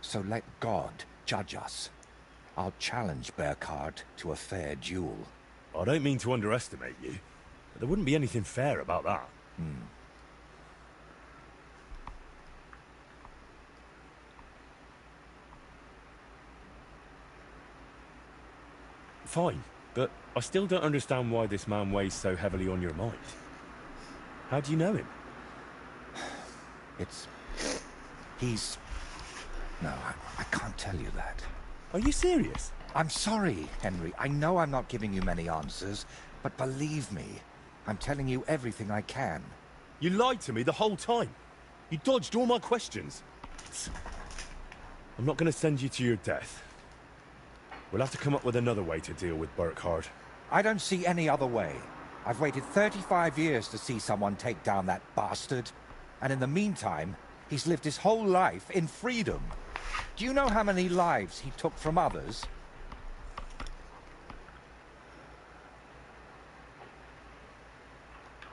So let God judge us. I'll challenge Burkhard to a fair duel. I don't mean to underestimate you, but there wouldn't be anything fair about that. Fine, but I still don't understand why this man weighs so heavily on your mind. How do you know him? No, I can't tell you that. Are you serious? I'm sorry, Henry. I know I'm not giving you many answers, but believe me, I'm telling you everything I can. You lied to me the whole time. You dodged all my questions. I'm not going to send you to your death. We'll have to come up with another way to deal with Burkhardt. I don't see any other way. I've waited 35 years to see someone take down that bastard. And in the meantime, he's lived his whole life in freedom. Do you know how many lives he took from others?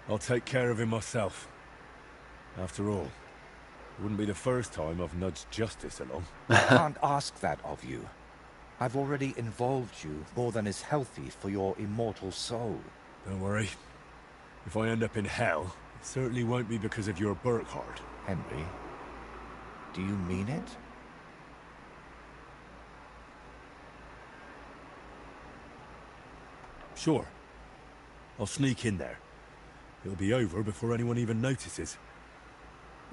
I'll take care of him myself. After all, it wouldn't be the first time I've nudged justice along. I can't ask that of you. I've already involved you more than is healthy for your immortal soul. Don't worry. If I end up in hell, it certainly won't be because of your Burkhardt. Henry, do you mean it? Sure. I'll sneak in there. It'll be over before anyone even notices.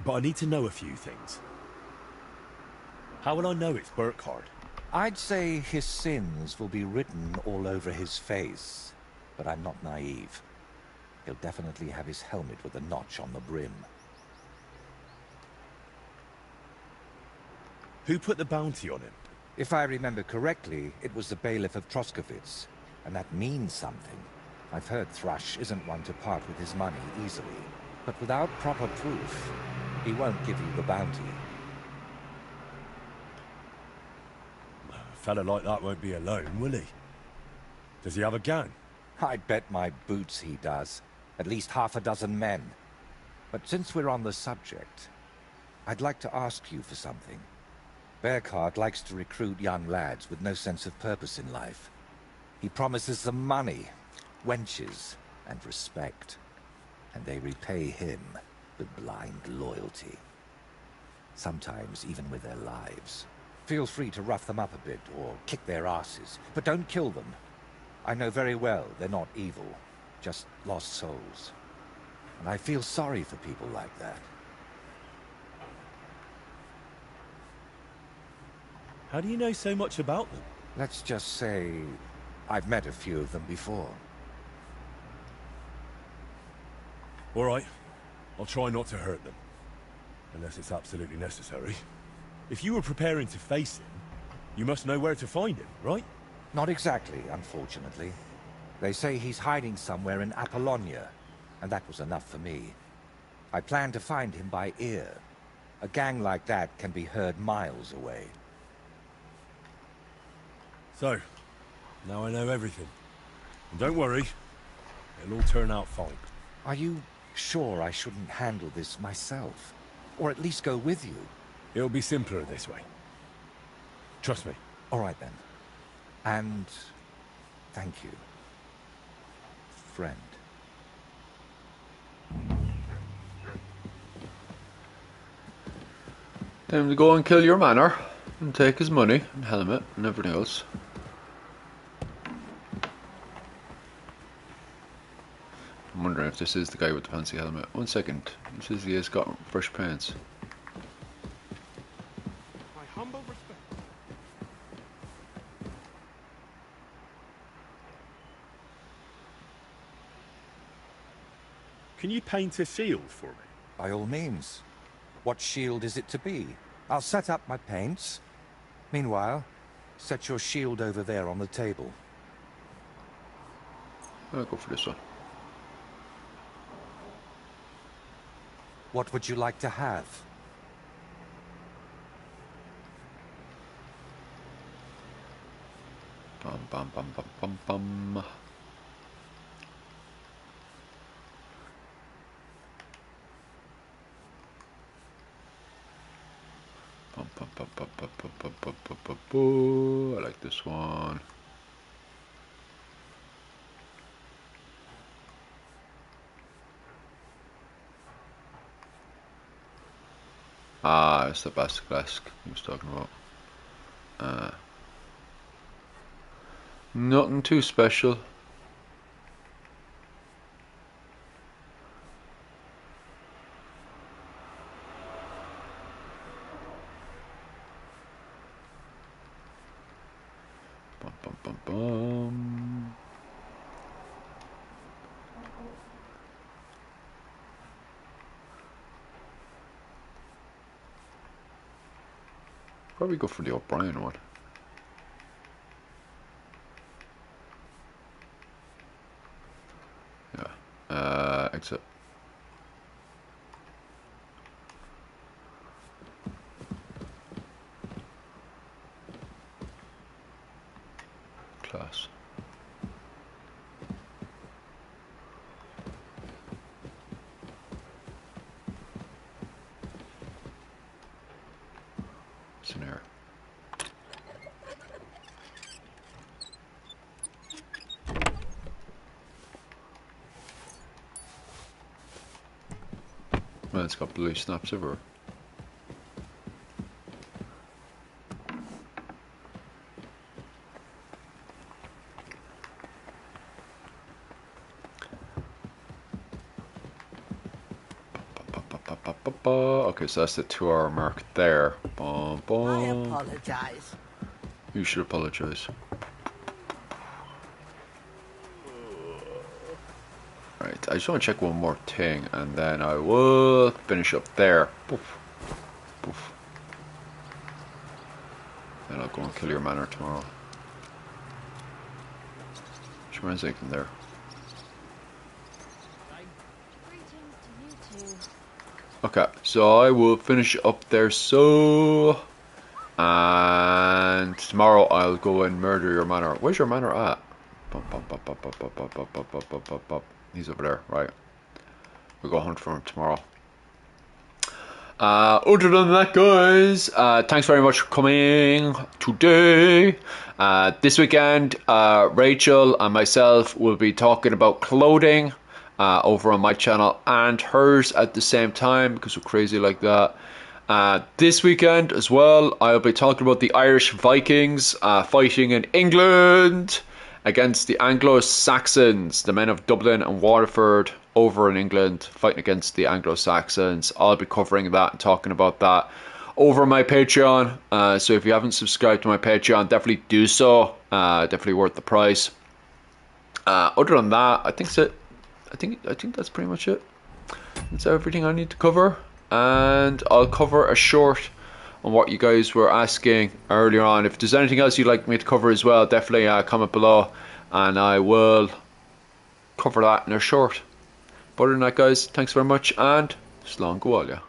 But I need to know a few things. How will I know it's Burkhardt? I'd say his sins will be written all over his face, but I'm not naive. He'll definitely have his helmet with a notch on the brim. Who put the bounty on him? If I remember correctly, it was the bailiff of Troskowitz, and that means something. I've heard Thrush isn't one to part with his money easily, but without proper proof, he won't give you the bounty. A fella like that won't be alone, will he? Does he have a gang? I'd bet my boots he does. At least half a dozen men. But since we're on the subject, I'd like to ask you for something. Burkhardt likes to recruit young lads with no sense of purpose in life. He promises them money, wenches, and respect. And they repay him with blind loyalty. Sometimes even with their lives. Feel free to rough them up a bit or kick their asses, but don't kill them. I know very well they're not evil, just lost souls. And I feel sorry for people like that. How do you know so much about them? Let's just say I've met a few of them before. All right. I'll try not to hurt them. Unless it's absolutely necessary. If you were preparing to face him, you must know where to find him, right? Not exactly, unfortunately. They say he's hiding somewhere in Apollonia, and that was enough for me. I plan to find him by ear. A gang like that can be heard miles away. So, now I know everything. And don't worry, it'll all turn out fine. Are you sure I shouldn't handle this myself? Or at least go with you? It'll be simpler this way. Trust me. All right then. And thank you, friend. Time to go and kill your manor and take his money and helmet and everything else. I'm wondering if this is the guy with the fancy helmet. 1 second. It says he has got fresh pants. My humble respect. Can you paint a shield for me? By all means. What shield is it to be? I'll set up my paints. Meanwhile, set your shield over there on the table. I'll go for this one. What would you like to have? Bum bum bum bum bum bum. Bum, bum, bum, bum, bum, bum, bum, bum, bum, bum, bum. I like this one. Ah, it's the basilisk he was talking about. Nothing too special. Bum, bum, bum, bum. Probably go for the O'Brien one. Class. What's in here? Well, it's got blue snaps everywhere. Okay, so that's the 2-hour mark there. Boom, boom. I apologize. You should apologize. Right, I just want to check one more thing, and then I will finish up there. Poof. Poof. Then I'll go and kill your manor tomorrow. Sure, there's anything there. Okay, so I will finish up there, so... And tomorrow I'll go and murder your manor. Where's your manor at? He's over there, right. We'll go hunt for him tomorrow. Other than that, guys, thanks very much for coming today. This weekend, Rachel and myself will be talking about clothing over on my channel and hers at the same time, because we're crazy like that. This weekend as well, I'll be talking about the Irish Vikings fighting in England against the Anglo-Saxons, the men of Dublin and Waterford over in England fighting against the Anglo-Saxons. I'll be covering that and talking about that over my Patreon. So if you haven't subscribed to my Patreon, definitely do so. Definitely worth the price. Other than that, I think that's it. I think that's pretty much it. That's everything I need to cover. And I'll cover a short on what you guys were asking earlier on. If there's anything else you'd like me to cover as well, definitely comment below and I will cover that in a short. But other than that, guys, thanks very much and slán go bhfuil.